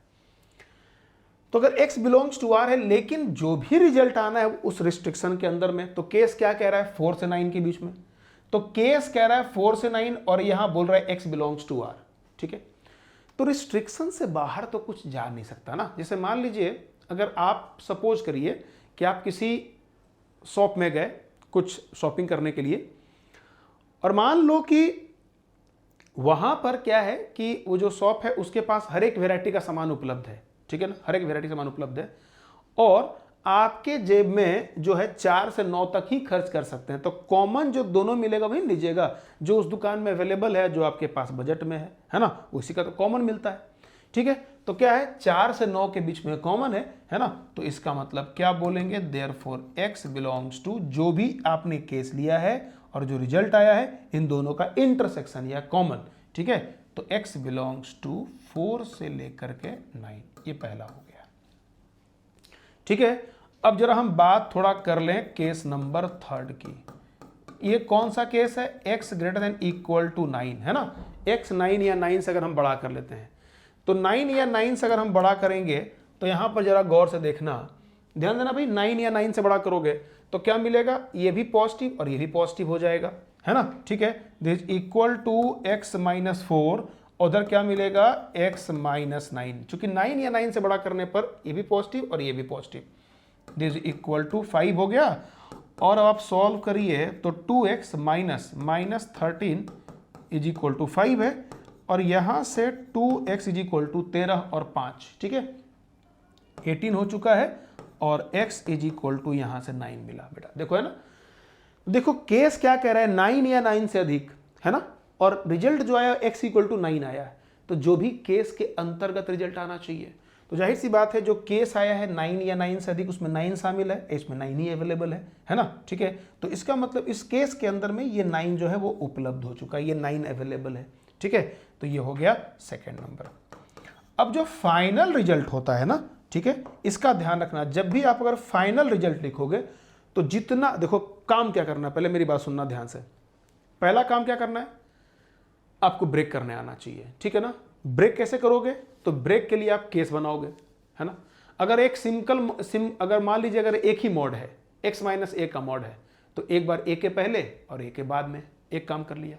तो अगर x बिलोंग्स टू r है लेकिन जो भी रिजल्ट आना है उस रिस्ट्रिक्शन के अंदर में, तो केस क्या कह रहा है, 4 से 9 के बीच में, तो केस कह रहा है 4 से 9 और यहां बोल रहा है x बिलोंग्स टू r, ठीक है। तो रिस्ट्रिक्शन से बाहर तो कुछ जा नहीं सकता ना। जैसे मान लीजिए अगर आप सपोज करिए कि आप किसी शॉप में गए कुछ शॉपिंग करने के लिए, और मान लो कि वहां पर क्या है कि वो जो शॉप है उसके पास हर एक वैरायटी का सामान उपलब्ध है, ठीक है ना, हर एक वैरायटी सामान उपलब्ध है, और आपके जेब में जो है 4 से 9 तक ही खर्च कर सकते हैं। तो कॉमन जो दोनों मिलेगा वही लीजिएगा, जो उस दुकान में अवेलेबल है, जो आपके पास बजट में है ना, उसी का तो कॉमन मिलता है, ठीक है। तो क्या है, 4 से 9 के बीच में कॉमन है ना। तो इसका मतलब क्या बोलेंगे, देयरफॉर x बिलोंग्स टू, जो भी आपने केस लिया है और जो रिजल्ट आया है इन दोनों का इंटरसेक्शन या कॉमन, ठीक है। तो x बिलोंग्स टू 4 से लेकर के 9, ये पहला हो गया, ठीक है। अब जरा हम बात थोड़ा कर लें केस नंबर 3 की। ये कौन सा केस है, x greater than equal to 9, है ना। x 9 या 9 से अगर हम बड़ा कर लेते हैं तो 9 या 9 से अगर हम बड़ा करेंगे तो यहां पर जरा गौर से देखना ध्यान देना भाई, 9 या 9 से बड़ा करोगे तो क्या मिलेगा, ये भी पॉजिटिव और ये भी पॉजिटिव हो जाएगा, है ना। ठीक है, this equal to x minus 4, उधर क्या मिलेगा x माइनस 9, चूंकि 9 या 9 से बड़ा करने पर ये भी पॉजिटिव और ये भी पॉजिटिव, दिस इक्वल टू 5 हो गया। और अब आप सॉल्व करिए तो 2x minus 13 is equal to 5 है, और यहां से 2x इज इक्वल टू 13 और 5, ठीक है 18 हो चुका है, और x इज इक्वल टू यहां से 9 मिला बेटा। देखो है ना, देखो केस क्या कह रहा है, 9 या 9 से अधिक, है ना, और रिजल्ट जो आया x इक्वल टू 9 आया है, तो जो भी केस के अंतर्गत रिजल्ट आना चाहिए, तो जाहिर सी बात है जो केस आया है 9 या 9 से अधिक, उसमें 9 शामिल है, इसमें 9 ही अवेलेबल है ना। ठीक है, तो इसका मतलब इस केस के अंदर में ये 9 जो है वो उपलब्ध हो चुका है, ये 9 अवेलेबल है। ठीक है, तो ये हो गया सेकेंड नंबर। अब जो फाइनल रिजल्ट होता है ना, ठीक है, इसका ध्यान रखना, जब भी आप अगर फाइनल रिजल्ट लिखोगे तो जितना, देखो काम क्या करना है, पहले मेरी बात सुनना ध्यान से। पहला काम क्या करना है, आपको ब्रेक करने आना चाहिए, ठीक है ना। ब्रेक कैसे करोगे, तो ब्रेक के लिए आप केस बनाओगे, है ना। अगर एक अगर मान लीजिए अगर एक ही मॉड है, x माइनस ए का मॉड है, तो एक बार ए के पहले और ए के बाद में एक काम कर लिया।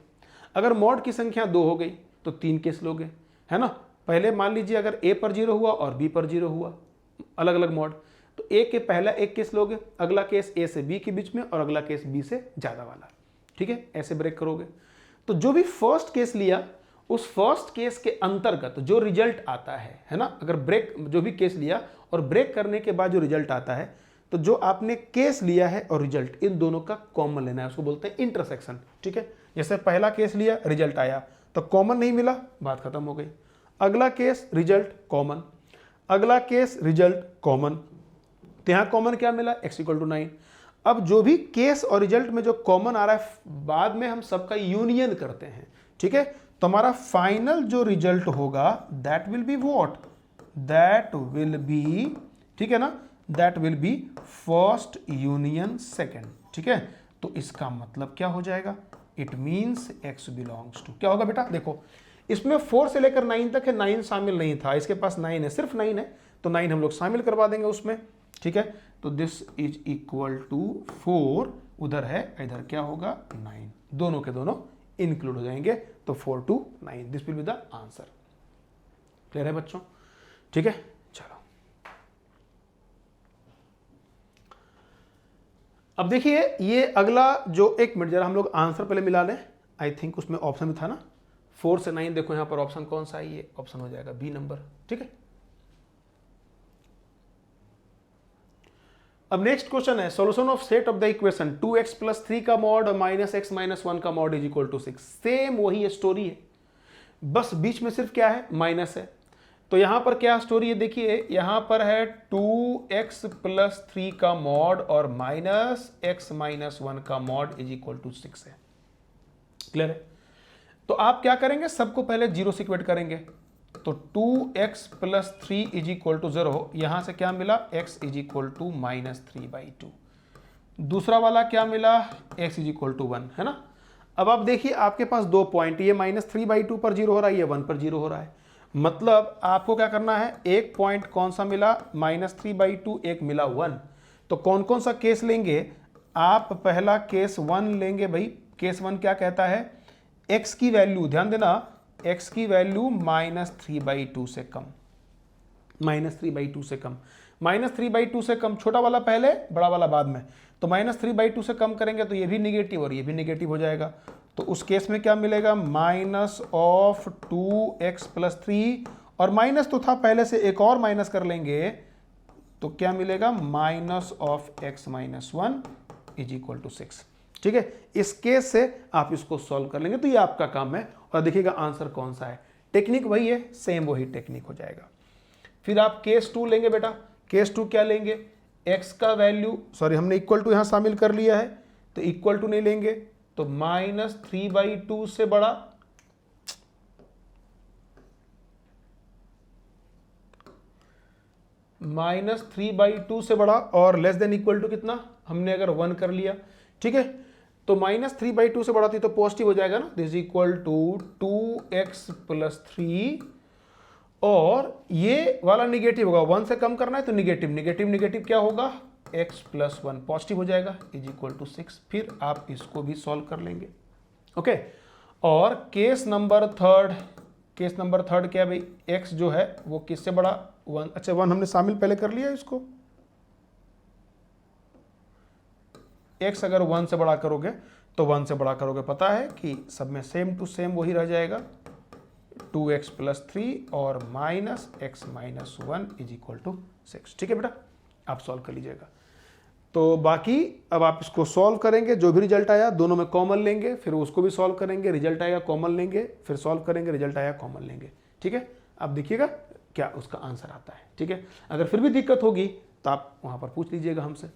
अगर मॉड की संख्या 2 हो गई तो 3 केस लोगे, है ना। पहले मान लीजिए अगर ए पर 0 हुआ और बी पर 0 हुआ, अलग अलग मॉड, तो ए के पहला एक केस लोगे, अगला केस ए से बी के बीच में, और अगला केस बी से ज्यादा वाला, ठीक है, ऐसे ब्रेक करोगे। तो जो भी फर्स्ट केस लिया, उस फर्स्ट केस के अंतर्गत जो रिजल्ट आता है ना, अगर ब्रेक जो भी केस लिया और ब्रेक करने के बाद जो रिजल्ट आता है, तो जो आपने केस लिया है और रिजल्ट, इन दोनों का कॉमन लेना है, उसको बोलते हैं इंटरसेक्शन। ठीक है, जैसे पहला केस लिया, रिजल्ट आया, तो कॉमन नहीं मिला, बात खत्म हो गई। अगला केस रिजल्ट कॉमन, अगला केस रिजल्ट कॉमन, तो यहां कॉमन क्या मिला, x इक्वल टू 9। अब जो भी केस और रिजल्ट में जो कॉमन आ रहा है, बाद में हम सबका यूनियन करते हैं, ठीक है। तो हमारा फाइनल जो रिजल्ट होगा, that will be what, that will be, ठीक है ना, that will be first union second. ठीक है, तो इसका मतलब क्या हो जाएगा, it means x belongs to, क्या होगा बेटा, देखो इसमें 4 से लेकर 9 तक है, 9 शामिल नहीं था, इसके पास 9 है, सिर्फ 9 है, तो 9 हम लोग शामिल करवा देंगे उसमें। ठीक है, तो दिस इज इक्वल टू 4, उधर है, इधर क्या होगा 9, दोनों के दोनों इंक्लूड हो जाएंगे, तो 4 to 9, this will be the answer. Clear है बच्चों, ठीक है, चलो अब देखिए ये अगला जो, एक मिनट जरा हम लोग आंसर पहले मिला लें, आई थिंक उसमें ऑप्शन भी था ना 4 से 9, देखो यहां पर ऑप्शन कौन सा है, ये ऑप्शन हो जाएगा बी नंबर। ठीक है, अब नेक्स्ट क्वेश्चन है, solution of set of the equation 2x plus 3 का मॉड माइनस x माइनस 1 का mod is equal to 6। Same वही स्टोरी है, बस बीच में सिर्फ क्या है, माइनस है। तो यहां पर क्या स्टोरी है, देखिए यहां पर है 2x प्लस 3 का मॉड और माइनस x माइनस 1 का मॉड इज इक्वल टू 6 है। क्लियर है, तो आप क्या करेंगे, सबको पहले 0 से इक्वेट करेंगे, तो 2x plus 3 is equal to 0, यहां से क्या मिला, x is equal to minus 3/2। दूसरा वाला क्या मिला, x इज इक्वल टू 1, है ना। अब आप देखिए आपके पास 2 पॉइंट, ये माइनस 3/2 पर 0 हो रहा है, ये 1 पर 0 हो रहा है, मतलब आपको क्या करना है, एक पॉइंट कौन सा मिला, माइनस 3/2, एक मिला 1। तो कौन कौन सा केस लेंगे आप, पहला केस 1 लेंगे भाई। केस 1 क्या कहता है, x की वैल्यू, ध्यान देना, x की वैल्यू माइनस 3/2 से कम, माइनस 3/2 से कम, माइनस 3/2 से कम, छोटा वाला पहले बड़ा वाला बाद में, तो माइनस 3/2 से कम करेंगे तो ये भी निगेटिव और ये भी निगेटिव हो जाएगा। तो उस केस में क्या मिलेगा, माइनस ऑफ 2x प्लस 3, और माइनस तो था पहले से, एक और माइनस कर लेंगे तो क्या मिलेगा, minus of x minus 1 is equal to 6। ठीक है, इस केस से आप इसको सॉल्व कर लेंगे, तो ये आपका काम है, और देखिएगा आंसर कौन सा है, टेक्निक वही है, सेम वही टेक्निक हो जाएगा। फिर आप केस 2 लेंगे बेटा, केस 2 क्या लेंगे, x का वैल्यू, सॉरी हमने इक्वल टू यहां शामिल कर लिया है, तो इक्वल टू नहीं लेंगे, तो माइनस 3/2 से बड़ा, माइनस 3/2 से बड़ा, और लेस देन इक्वल टू कितना, हमने अगर 1 कर लिया, ठीक है, तो माइनस 3/2 से बड़ा थी तो पॉजिटिव हो जाएगा ना, this equal to 2x plus 3, और ये वाला निगेटिव होगा, 1 से कम करना है तो निगेटिव, निगेटिव निगेटिव क्या होगा, x प्लस 1 पॉजिटिव हो जाएगा इज इक्वल टू 6। फिर आप इसको भी सॉल्व कर लेंगे। ओके, और केस नंबर थर्ड क्या है भाई, x जो है वो किससे बड़ा, 1। अच्छा 1 हमने शामिल पहले कर लिया इसको, x अगर 1 से बड़ा करोगे तो 1 से बड़ा करोगे, पता है कि सब में सेम टू सेम वही रह जाएगा, 2x प्लस 3 और minus x minus 1 is equal to 6। ठीक है बेटा, आप सॉल्व कर लीजिएगा। तो बाकी अब आप इसको सॉल्व करेंगे, जो भी रिजल्ट आया दोनों में कॉमन लेंगे, फिर उसको भी सॉल्व करेंगे, रिजल्ट आएगा कॉमन लेंगे, फिर सॉल्व करेंगे, रिजल्ट आया कॉमन लेंगे। ठीक है, आप देखिएगा क्या उसका आंसर आता है। ठीक है, अगर फिर भी दिक्कत होगी तो आप वहां पर पूछ लीजिएगा हमसे।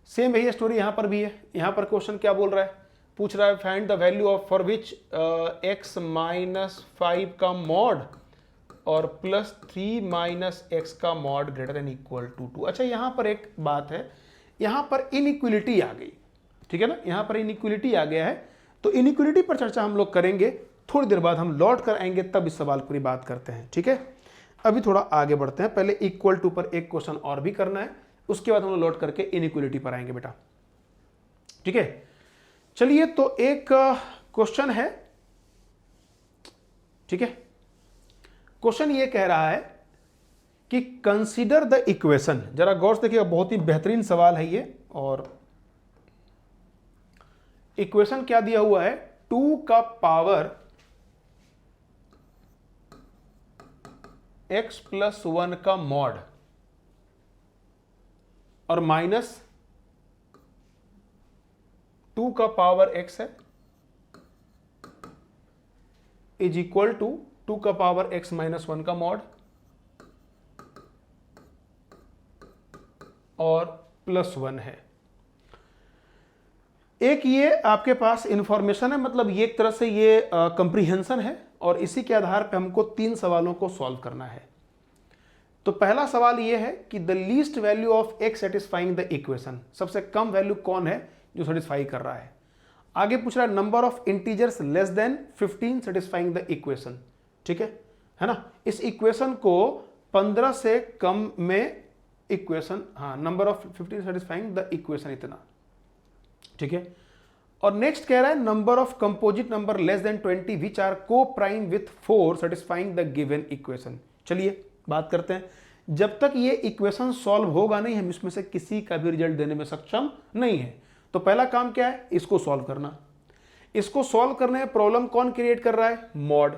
सेम यही स्टोरी यहां पर भी है। यहां पर क्वेश्चन क्या बोल रहा है, पूछ रहा है find the value of for which x minus 5 का मॉड और प्लस 3 माइनस एक्स का mod greater than equal to 2। अच्छा यहां पर एक बात है, यहां पर इनइक्वलिटी आ गई। ठीक है ना, यहां पर इनइक्वलिटी आ गया है, तो इनइक्वलिटी पर चर्चा हम लोग करेंगे थोड़ी देर बाद, हम लौट कर आएंगे तब इस सवाल पूरी बात करते हैं। ठीक है, अभी थोड़ा आगे बढ़ते हैं, पहले इक्वल टू पर एक क्वेश्चन और भी करना है, उसके बाद हम लोग लौट करके इनइक्वलिटी पर आएंगे बेटा। ठीक है, चलिए तो एक क्वेश्चन है। ठीक है, क्वेश्चन ये कह रहा है कि कंसीडर द इक्वेशन, जरा गौर से देखिएगा, बहुत ही बेहतरीन सवाल है ये। और इक्वेशन क्या दिया हुआ है, 2 का पावर x प्लस 1 का मॉड और माइनस 2 का पावर x है इज इक्वल टू 2 का पावर x माइनस 1 का मॉड और प्लस 1 है। एक ये आपके पास इंफॉर्मेशन है, मतलब ये एक तरह से ये कंप्रीहेंशन है, और इसी के आधार पे हमको 3 सवालों को सॉल्व करना है। तो पहला सवाल ये है कि the least value of x satisfying the equation, सबसे कम वैल्यू कौन है जो सेटिस्फाई कर रहा है। आगे पूछ रहा है number of integers less than 15 satisfying the equation. ठीक है ना, इस इक्वेशन को 15 से कम में इक्वेशन, हाँ number of 15 satisfying the equation इतना। ठीक है, और नेक्स्ट कह रहा है number of composite number less than 20 which are coprime with 4 satisfying the given equation. चलिए बात करते हैं, जब तक ये इक्वेशन सॉल्व होगा नहीं, हम इसमें से किसी का भी रिजल्ट देने में सक्षम नहीं है। तो पहला काम क्या है, इसको सॉल्व करना। इसको सॉल्व करने में प्रॉब्लम कौन क्रिएट कर रहा है, मॉड।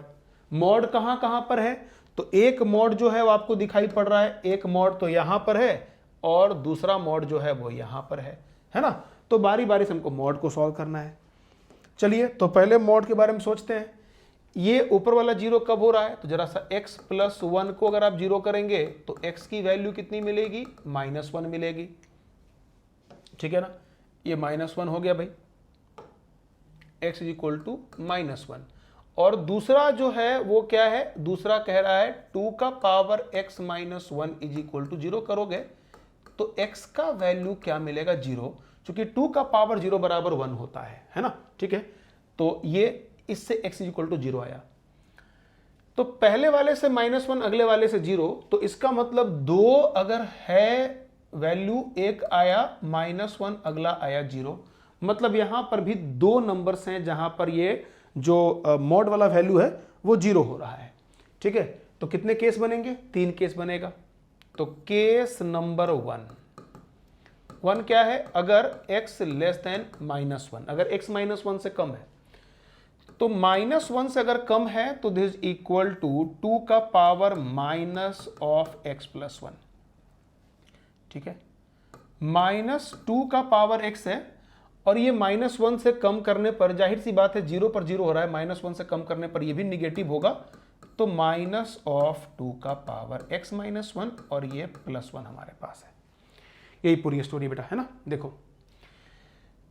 मॉड कहां कहां पर है, तो एक मॉड जो है वो आपको दिखाई पड़ रहा है, एक मॉड तो यहां पर है और दूसरा मॉड जो है वो यहां पर है ना। तो बारी बारी से हमको मॉड को सॉल्व करना है। चलिए तो पहले मॉड के बारे में सोचते हैं। ये ऊपर वाला जीरो कब हो रहा है, तो जरा सा x प्लस 1 को अगर आप जीरो करेंगे तो x की वैल्यू कितनी मिलेगी, -1 मिलेगी। ठीक है ना, ये -1 हो गया भाई, x इज इक्वल टू -1। और दूसरा जो है वो क्या है, दूसरा कह रहा है 2 का power x minus 1 is equal to 0 करोगे तो x का वैल्यू क्या मिलेगा, 0, क्योंकि 2 का पावर 0 बराबर 1 होता है ना। ठीक है, तो ये इससे x इज इक्वल टू 0 आया। तो पहले वाले से -1, अगले वाले से 0, तो इसका मतलब 2 अगर है वैल्यू, एक आया -1, अगला आया 0, मतलब यहां पर भी 2 नंबर्स हैं जहां पर ये जो मॉड वाला वैल्यू है वो 0 हो रहा है। ठीक है, तो कितने केस बनेंगे, 3 केस बनेगा। तो केस नंबर 1 क्या है, अगर x लेस देन -1, अगर x -1 से कम है, तो -1 से अगर कम है तो दिस इक्वल टू 2 का power minus of x plus 1। ठीक है, -2 का पावर x है, और ये -1 से कम करने पर जाहिर सी बात है 0 पर 0 हो रहा है, -1 से कम करने पर ये भी निगेटिव होगा, तो माइनस ऑफ 2 का पावर x माइनस 1 और ये +1 हमारे पास है। यही पूरी स्टोरी बेटा, है ना। देखो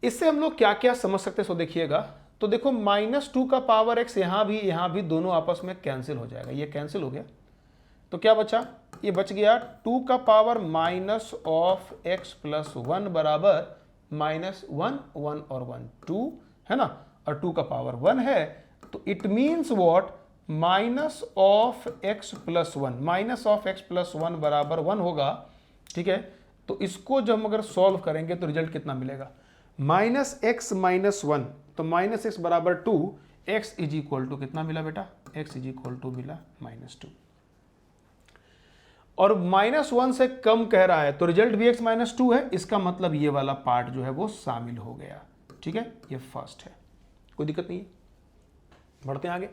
इससे हम लोग क्या क्या समझ सकते हैं, सो देखिएगा। तो देखो -2 का पावर x यहां भी दोनों आपस में कैंसिल हो जाएगा, ये कैंसिल हो गया, तो क्या बचा, ये बच गया 2 का power minus of x plus 1 बराबर -1 1 और 1 2, है ना, और 2 का पावर 1 है, तो it means what, minus of x plus one, minus of x plus one बराबर 1 होगा, ठीक है। तो इसको जब हम अगर सॉल्व करेंगे तो रिजल्ट कितना मिलेगा, माइनस एक्स माइनस वन, तो माइनस एक्स बराबर 2, एक्स इज इक्वल टू कितना मिला बेटा, एक्स इज इक्वल टू मिला -2, और -1 से कम कह रहा है तो रिजल्ट भी x -2 है, इसका मतलब ये वाला पार्ट जो है वो शामिल हो गया, ठीक है। ये फर्स्ट है, कोई दिक्कत नहीं है। बढ़ते हैं आगे।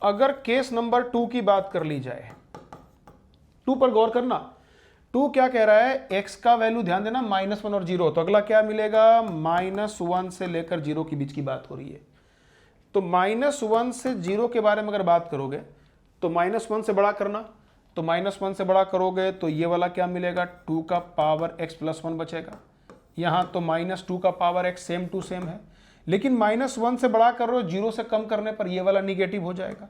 अगर केस नंबर 2 की बात कर ली जाए, 2 पर गौर करना, 2 क्या कह रहा है, x का वैल्यू ध्यान देना -1 और 0, तो अगला क्या मिलेगा, -1 से लेकर 0 के बीच की बात हो रही है। तो -1 से 0 के बारे में अगर बात करोगे तो -1 से बड़ा करना, तो -1 से बड़ा करोगे तो ये वाला क्या मिलेगा, 2 का पावर x प्लस 1 बचेगा। यहाँ तो -2 का power x same to same है, लेकिन -1 से बड़ा कर रहे हो, 0 से कम करने पर ये वाला निगेटिव हो जाएगा,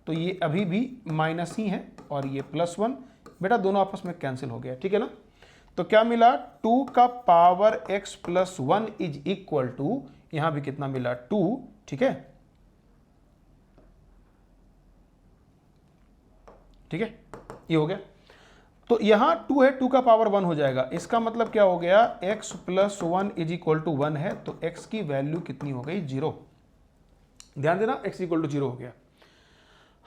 तो ये अभी भी माइनस ही है, और ये +1, बेटा दोनों आपस में कैंसिल हो गया, ठीक है ना। तो क्या मिला, 2 का power x plus 1 is equal to, यहां भी कितना मिला, 2, ठीक है, ठीक है, ये हो गया। तो यहां 2 है, 2 का पावर 1 हो जाएगा, इसका मतलब क्या हो गया, x plus 1 is equal to 1 है, तो x की वैल्यू कितनी हो गई, 0। ध्यान देना, x इक्वल टू 0 हो गया।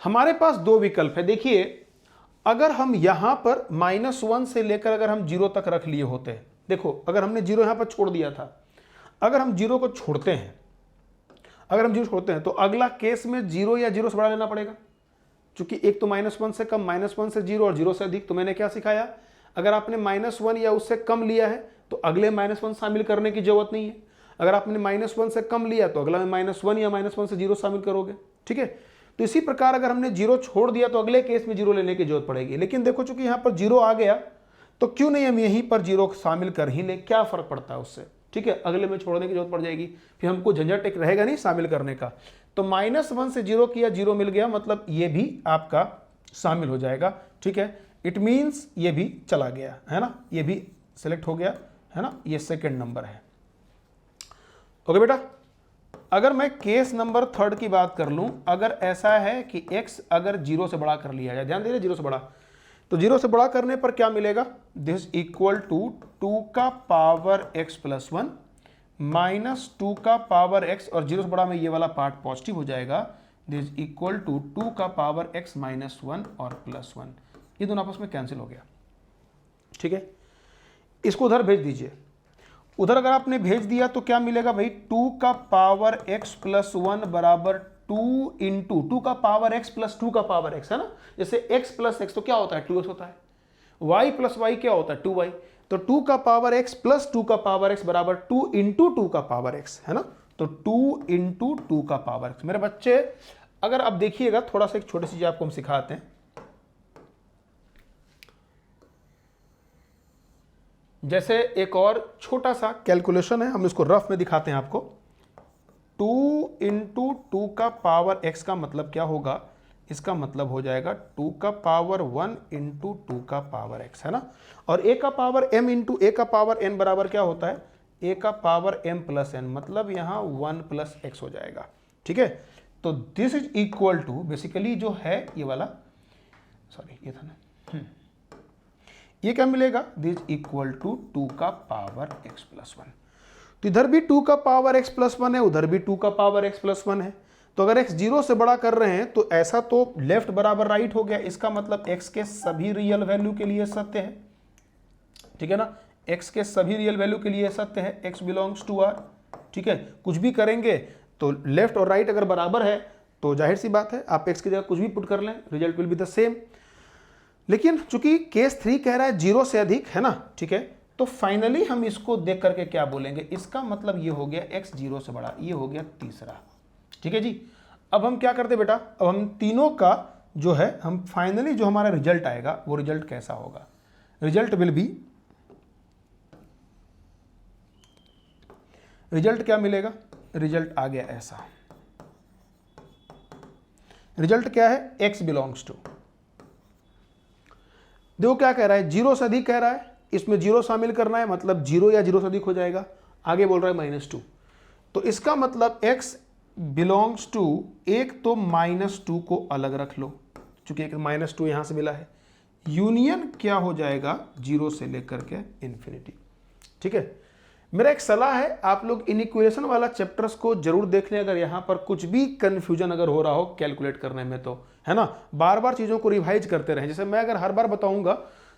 हमारे पास दो विकल्प है, देखिए अगर हम यहां पर -1 से लेकर अगर हम 0 तक रख लिए होते, देखो अगर हमने 0 यहां पर छोड़ दिया था, अगर हम 0 को छोड़ते हैं, अगर हम 0 छोड़ते हैं तो अगला केस में 0 या 0 से बड़ा लेना पड़ेगा, क्योंकि एक तो -1 से कम, -1 से 0 और 0 से अधिक। तो मैंने क्या सिखाया, अगर आपने -1 या उससे कम लिया है तो अगले -1 शामिल करने की जरूरत नहीं है, अगर आपने -1 से कम लिया तो अगला में -1 या -1 से 0 शामिल करोगे, ठीक है। तो इसी प्रकार अगर हमने 0 छोड़ दिया तो अगले केस में 0 लेने की जरूरत पड़ेगी, लेकिन देखो चूंकि यहां पर 0 आ गया तो क्यों नहीं हम यहीं पर 0 शामिल कर ही ले, क्या फर्क पड़ता है उससे, ठीक है। अगले में छोड़ने की जरूरत पड़ जाएगी, फिर हमको झंझट एक रहेगा नहीं शामिल करने का। तो -1 से 0 किया, 0 मिल गया, मतलब ये भी आपका शामिल हो जाएगा, ठीक है। इट मीन्स ये भी चला गया है ना, ये भी सिलेक्ट हो गया है ना, ये सेकंड नंबर है। ओके बेटा, अगर मैं केस नंबर 3 की बात कर लूं, अगर ऐसा है कि x अगर 0 से बड़ा कर लिया जाए, ध्यान दीजिए 0 से बड़ा, तो 0 से बड़ा करने पर क्या मिलेगा, दिस इक्वल टू 2 का पावर x प्लस 1 माइनस 2 का पावर x, और 0 से बड़ा में ये वाला पार्ट पॉजिटिव हो जाएगा, दिस इक्वल टू 2 का पावर x माइनस 1 और प्लस 1, ये दोनों आपस में कैंसिल हो गया, ठीक है। इसको उधर भेज दीजिए, उधर अगर आपने भेज दिया तो क्या मिलेगा भाई, 2 का पावर x प्लस 1 बराबर 2 इंटू 2 का पावर x प्लस 2 का पावर x, है ना। जैसे x प्लस x तो क्या होता है, 2x होता है, y प्लस y क्या होता है, 2y, तो 2 का पावर x प्लस 2 का पावर x बराबर 2 इंटू 2 का पावर x, है ना। तो 2 इंटू 2 का पावर x। मेरे बच्चे अगर आप देखिएगा, थोड़ा सा एक छोटी सी चीज आपको हम सिखाते हैं, जैसे एक और छोटा सा कैलकुलेशन है, हम इसको रफ में दिखाते हैं आपको। 2 इंटू 2 का पावर x का मतलब क्या होगा, इसका मतलब हो जाएगा 2 का पावर 1 इंटू 2 का पावर x, है ना। और a का पावर m इंटू a का पावर n बराबर क्या होता है, a का पावर m प्लस n, मतलब यहां 1 प्लस x हो जाएगा, ठीक है। तो this is equal to, basically जो है ये वाला, सॉरी ये था ना, ये क्या मिलेगा, दिस इक्वल टू 2 का पावर x प्लस 1। तो इधर भी 2 का पावर x प्लस 1 है, उधर भी 2 का पावर x प्लस 1 है। तो अगर x 0 से बड़ा कर रहे हैं तो ऐसा तो लेफ्ट बराबर राइट हो गया, इसका मतलब x के सभी रियल वैल्यू के लिए सत्य है, ठीक है ना। x के सभी रियल वैल्यू के लिए सत्य है, x बिलोंग्स टू r, ठीक है। कुछ भी करेंगे तो लेफ्ट और राइट अगर बराबर है तो जाहिर सी बात है आप x की जगह कुछ भी पुट कर लें, result will be the same. लेकिन चूंकि केस 3 कह रहा है 0 से अधिक, है ना, ठीक है। तो फाइनली हम इसको देख करके क्या बोलेंगे, इसका मतलब ये हो गया x 0 से बड़ा, ये हो गया तीसरा, ठीक है जी। अब हम क्या करते बेटा, अब हम तीनों का जो है, हम फाइनली जो हमारा रिजल्ट आएगा वो रिजल्ट कैसा होगा, रिजल्ट विल बी, रिजल्ट क्या मिलेगा, रिजल्ट आ गया ऐसा, रिजल्ट क्या है, x बिलोंग्स टू, देखो क्या कह रहा है, 0 से अधिक कह रहा है, इसमें 0 शामिल करना है, मतलब 0 या 0 से अधिक हो जाएगा, आगे बोल रहा है -2, तो इसका मतलब x बिलोंग्स टू, एक तो -2 को अलग रख लो, चूंकि एक -2 यहां से मिला है, यूनियन क्या हो जाएगा 0 से लेकर के इन्फिनिटी। ठीक है, मेरा एक सलाह है, आप लोग इनिक्वेशन वाला चैप्टर्स को जरूर देख लें, अगर यहां पर कुछ भी कंफ्यूजन अगर हो रहा हो कैलकुलेट करने में, तो है ना, बार बार चीजों को रिवाइज करते रहें। जैसे मैं अगर हर बार बताऊंगा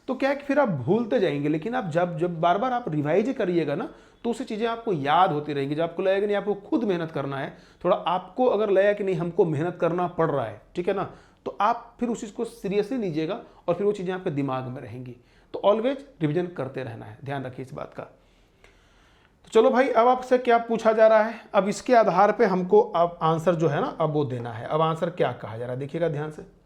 तो क्या है कि फिर आप भूलते जाएंगे, लेकिन आप जब बार बार आप रिवाइज करिएगा ना, तो उससे चीजें आपको याद होती रहेंगी। जब आपको लगेगा नहीं आपको खुद मेहनत करना है, थोड़ा आपको अगर लगेगा कि नहीं हमको मेहनत करना पड़ रहा है, ठीक है ना, तो आप फिर उस चीज को सीरियसली लीजिएगा और फिर वो चीजें आपके दिमाग में रहेंगी। तो ऑलवेज रिविजन करते रहना है, ध्यान रखिए इस बात का। तो चलो भाई, अब आपसे क्या पूछा जा रहा है, अब इसके आधार पे हमको अब आंसर जो है ना अब वो देना है। अब आंसर क्या कहा जा रहा है देखिएगा ध्यान से,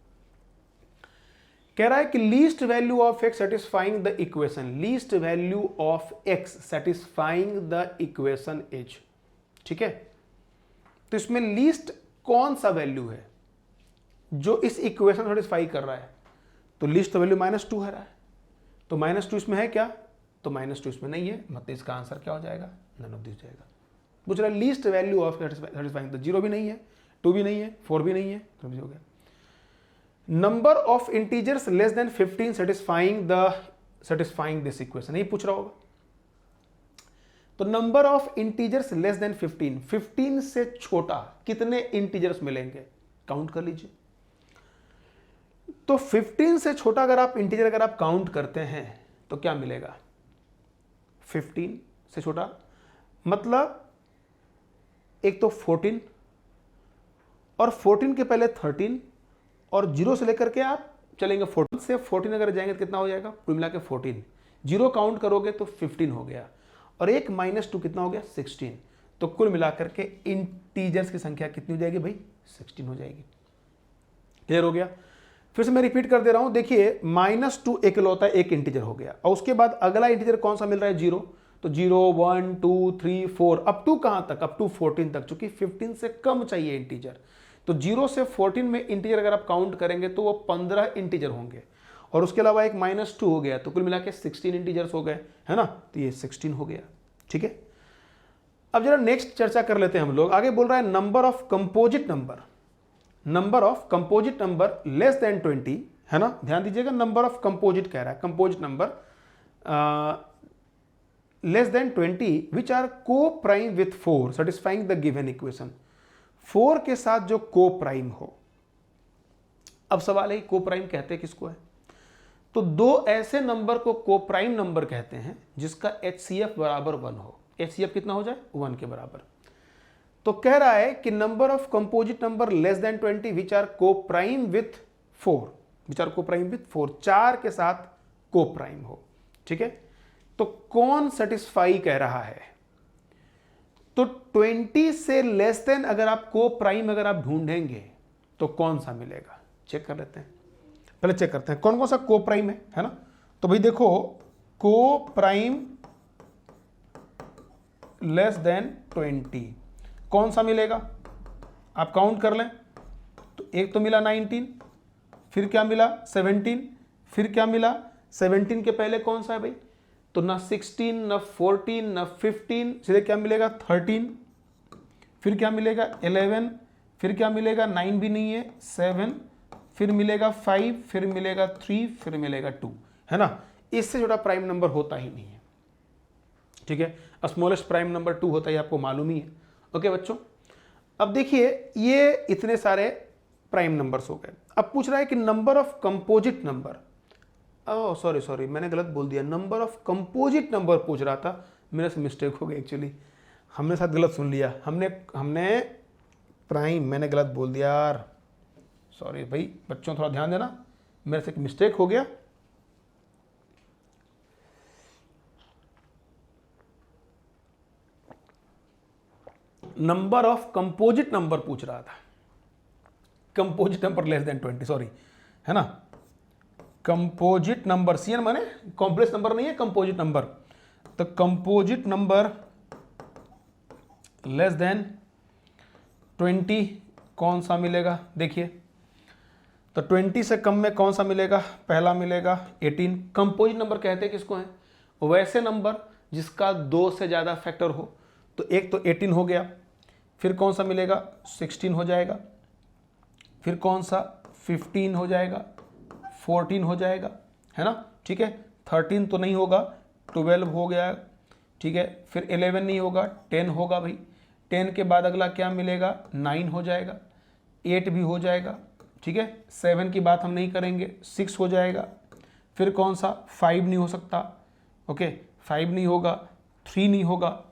कह रहा है कि least value of x satisfying the equation, least value of x satisfying the equation is, ठीक है। तो इसमें लीस्ट कौन सा वैल्यू है जो इस इक्वेशन सेटिस्फाई कर रहा है, तो लीस्ट वैल्यू -2 है रहा है, तो -2 इसमें है क्या, तो -2 इसमें नहीं है, मतलब इसका आंसर क्या हो जाएगा, नन ऑफ दिस जाएगा। पूछ रहा है लीस्ट वैल्यू ऑफ सेटिस्फाइंग, तो 0 भी नहीं है, 2 भी नहीं है, 4 भी नहीं है, तो हो गया। Number of integers less than 15 satisfying this equation, यही पूछ रहा होगा। तो number of integers less than 15, 15 से छोटा कितने इंटीजर्स मिलेंगे, काउंट कर लीजिए। तो 15 से छोटा अगर आप इंटीजर अगर आप काउंट करते हैं तो क्या मिलेगा, 15 से छोटा मतलब एक तो 14 और 14 के पहले 13 और 0 से लेकर के आप चलेंगे 14 से 14 अगर जाएंगे तो कितना हो जाएगा, कुल मिला के 14, 0 काउंट करोगे तो 15 हो गया और एक -2 कितना हो गया 16, तो कुल मिलाकर के इंटीजर्स की संख्या कितनी हो जाएगी भाई, 16 हो जाएगी। क्लियर हो गया। फिर से मैं रिपीट कर दे रहा हूं, देखिए -2 इकलौता एक इंटीजर हो गया और उसके बाद अगला इंटीजर कौन सा मिल रहा है 0, तो 0 1 2 3 4 अप टू कहां तक, अप टू 14 तक, चूंकि 15 से कम चाहिए इंटीजर। तो 0 से 14 में इंटीजर अगर आप काउंट करेंगे तो वो 15 इंटीजर होंगे और उसके अलावा एक -2 हो गया, तो कुल मिला के 16 इंटीजर्स हो गए, है ना, तो ये 16 हो गया। ठीक है, अब जरा नेक्स्ट चर्चा कर लेते हैं हम लोग। आगे बोल रहा है number of composite number, number of composite number less than 20, है ना, ध्यान दीजिएगा, नंबर ऑफ कंपोजिट कह रहा है, composite number less than 20 which are coprime with 4 satisfying the given equation, 4 के साथ जो को प्राइम हो। अब सवाल है को प्राइम कहते किसको है, तो दो ऐसे नंबर को को प्राइम नंबर कहते हैं जिसका HCF बराबर 1 हो, HCF कितना हो जाए 1 के बराबर। तो कह रहा है कि number of composite number less than 20 which are coprime with 4, which are coprime with 4, 4 के साथ को प्राइम हो। ठीक है, तो कौन सेटिस्फाई कह रहा है, तो 20 से लेस देन अगर आप को प्राइम अगर आप ढूंढेंगे तो कौन सा मिलेगा, चेक कर लेते हैं। पहले चेक करते हैं कौन कौन सा को प्राइम है ना। तो भाई देखो को प्राइम लेस देन 20 कौन सा मिलेगा, आप काउंट कर लें, तो एक तो मिला 19, फिर क्या मिला 17, फिर क्या मिला 17 के पहले कौन सा है भाई, तो ना 16 ना 14 ना 15, सीधे क्या मिलेगा 13, फिर क्या मिलेगा 11, फिर क्या मिलेगा 9 भी नहीं है 7, फिर मिलेगा 5, फिर मिलेगा 3, फिर मिलेगा 2, है ना। इससे छोटा प्राइम नंबर होता ही नहीं है। ठीक है, स्मॉलेस्ट प्राइम नंबर 2 होता है, आपको मालूम ही है। ओके बच्चों, अब देखिए ये इतने सारे प्राइम नंबर्स हो गए। अब पूछ रहा है कि number of composite number, oh sorry मैंने गलत बोल दिया, नंबर ऑफ कंपोजिट नंबर पूछ रहा था, मेरे से मिस्टेक हो गई एक्चुअली, हमने साथ गलत सुन लिया, हमने प्राइम मैंने गलत बोल दिया यार, सॉरी भाई बच्चों थोड़ा ध्यान देना, मेरे से एक मिस्टेक हो गया। नंबर ऑफ कंपोजिट नंबर पूछ रहा था, composite number less than 20, sorry, है ना, कंपोजिट नंबर, CN माने कॉम्प्लेक्स नंबर नहीं है, कंपोजिट नंबर, तो कंपोजिट नंबर लेस देन 20 कौन सा मिलेगा, देखिए तो 20 से कम में कौन सा मिलेगा, पहला मिलेगा 18। कंपोजिट नंबर कहते हैं किसको है, वैसे नंबर जिसका 2 से ज्यादा फैक्टर हो, तो एक तो 18 हो गया, फिर कौन सा मिलेगा 16 हो जाएगा, फिर कौन सा 15 हो जाएगा, 14 हो जाएगा, है ना, ठीक है, 13 तो नहीं होगा, 12 हो गया, ठीक है, फिर 11 नहीं होगा, 10 होगा भाई, 10 के बाद अगला क्या मिलेगा 9 हो जाएगा, 8 भी हो जाएगा, ठीक है, 7 की बात हम नहीं करेंगे, 6 हो जाएगा, फिर कौन सा 5 नहीं हो सकता, ओके 5 नहीं होगा, 3 नहीं होगा,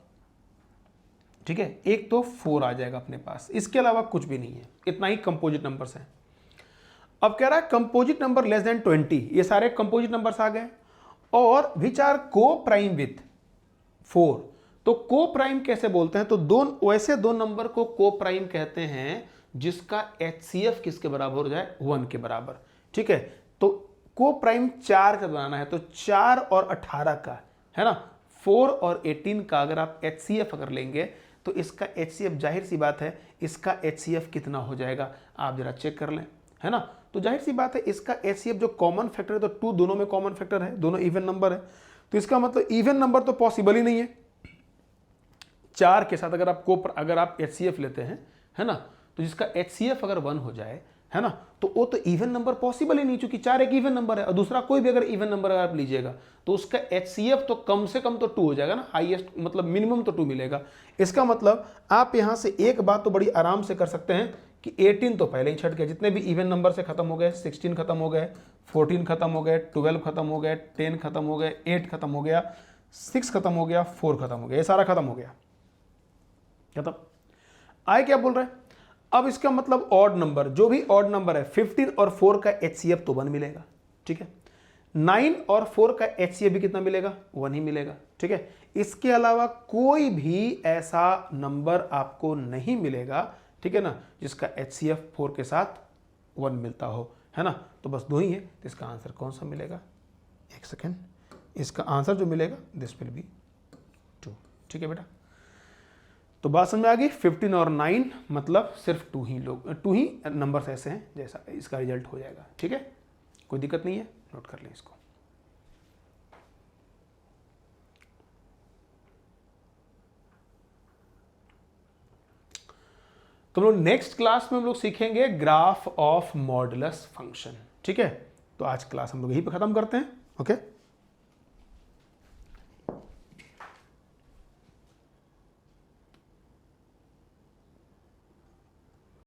ठीक है, एक तो 4 आ जाएगा अपने पास, इसके अलावा कुछ भी नहीं है, इतना ही कंपोजिट नंबर्स हैं। अब कह रहा है कंपोजिट नंबर लेस देन 20, ये सारे कंपोजिट नंबर्स आ गए, और विच आर को प्राइम विथ 4। तो को प्राइम कैसे बोलते हैं, तो वैसे दो नंबर को को प्राइम कहते हैं जिसका HCF किसके बराबर हो जाए 1 के बराबर, ठीक है। तो को प्राइम 4 का बनाना है, तो 4 और 18 का, है ना, 4 और 18 का अगर आप HCF अगर लेंगे तो इसका HCF जाहिर सी बात है, इसका HCF कितना हो जाएगा आप जरा चेक कर लें, है ना। तो जाहिर सी बात है इसका HCF जो कॉमन फैक्टर है, तो 2 दोनों में कॉमन फैक्टर है, दोनों इवन नंबर है, तो इसका मतलब इवन नंबर तो पॉसिबल ही नहीं है। 4 के साथ अगर आप HCF लेते हैं, है ना, तो जिसका HCF अगर 1 हो जाए, है ना, तो वो तो इवन नंबर पॉसिबल ही नहीं, क्योंकि 4 एक इवन नंबर है, और दूसरा कोई भी अगर इवन नंबर अगर आप लीजिएगा तो उसका HCF तो कम से कम तो 2 हो जाएगा ना, हाईएस्ट मतलब मिनिमम तो 2 मिलेगा। इसका मतलब आप यहां से एक बात तो बड़ी आराम से कर सकते हैं कि 18 तो पहले ही छट गए, जितने भी इवन नंबर से खत्म हो गए, 16 खत्म हो गए, 14 खत्म हो गए, 12 खत्म हो गए, 10 खत्म हो गए, 8 खत्म हो गया, 6 खत्म हो गया, 4 खत्म हो गया, ये सारा खत्म हो गया, खत्म। आए क्या बोल रहे हैं, अब इसका मतलब ऑड नंबर, जो भी ऑड नंबर है 15 और 4 का HCF तो 1 मिलेगा, ठीक है, 9 और 4 का HCF भी कितना मिलेगा 1 ही मिलेगा, ठीक है। इसके अलावा कोई भी ऐसा नंबर आपको नहीं मिलेगा, ठीक है ना, जिसका HCF 4 के साथ 1 मिलता हो, है ना, तो बस 2 ही है, तो इसका आंसर कौन सा मिलेगा, एक सेकेंड, इसका आंसर जो मिलेगा दिस विल बी 2, ठीक है बेटा। तो बात समझ में आ गई, 15 और 9 मतलब सिर्फ 2 ही नंबर्स ऐसे हैं जैसा इसका रिजल्ट हो जाएगा, ठीक है, कोई दिक्कत नहीं है, नोट कर लें इसको। तो हम लोग नेक्स्ट क्लास में हम लोग सीखेंगे ग्राफ ऑफ मॉडुलस फंक्शन, ठीक है। तो आज क्लास हम लोग यहीं पे खत्म करते हैं, ओके।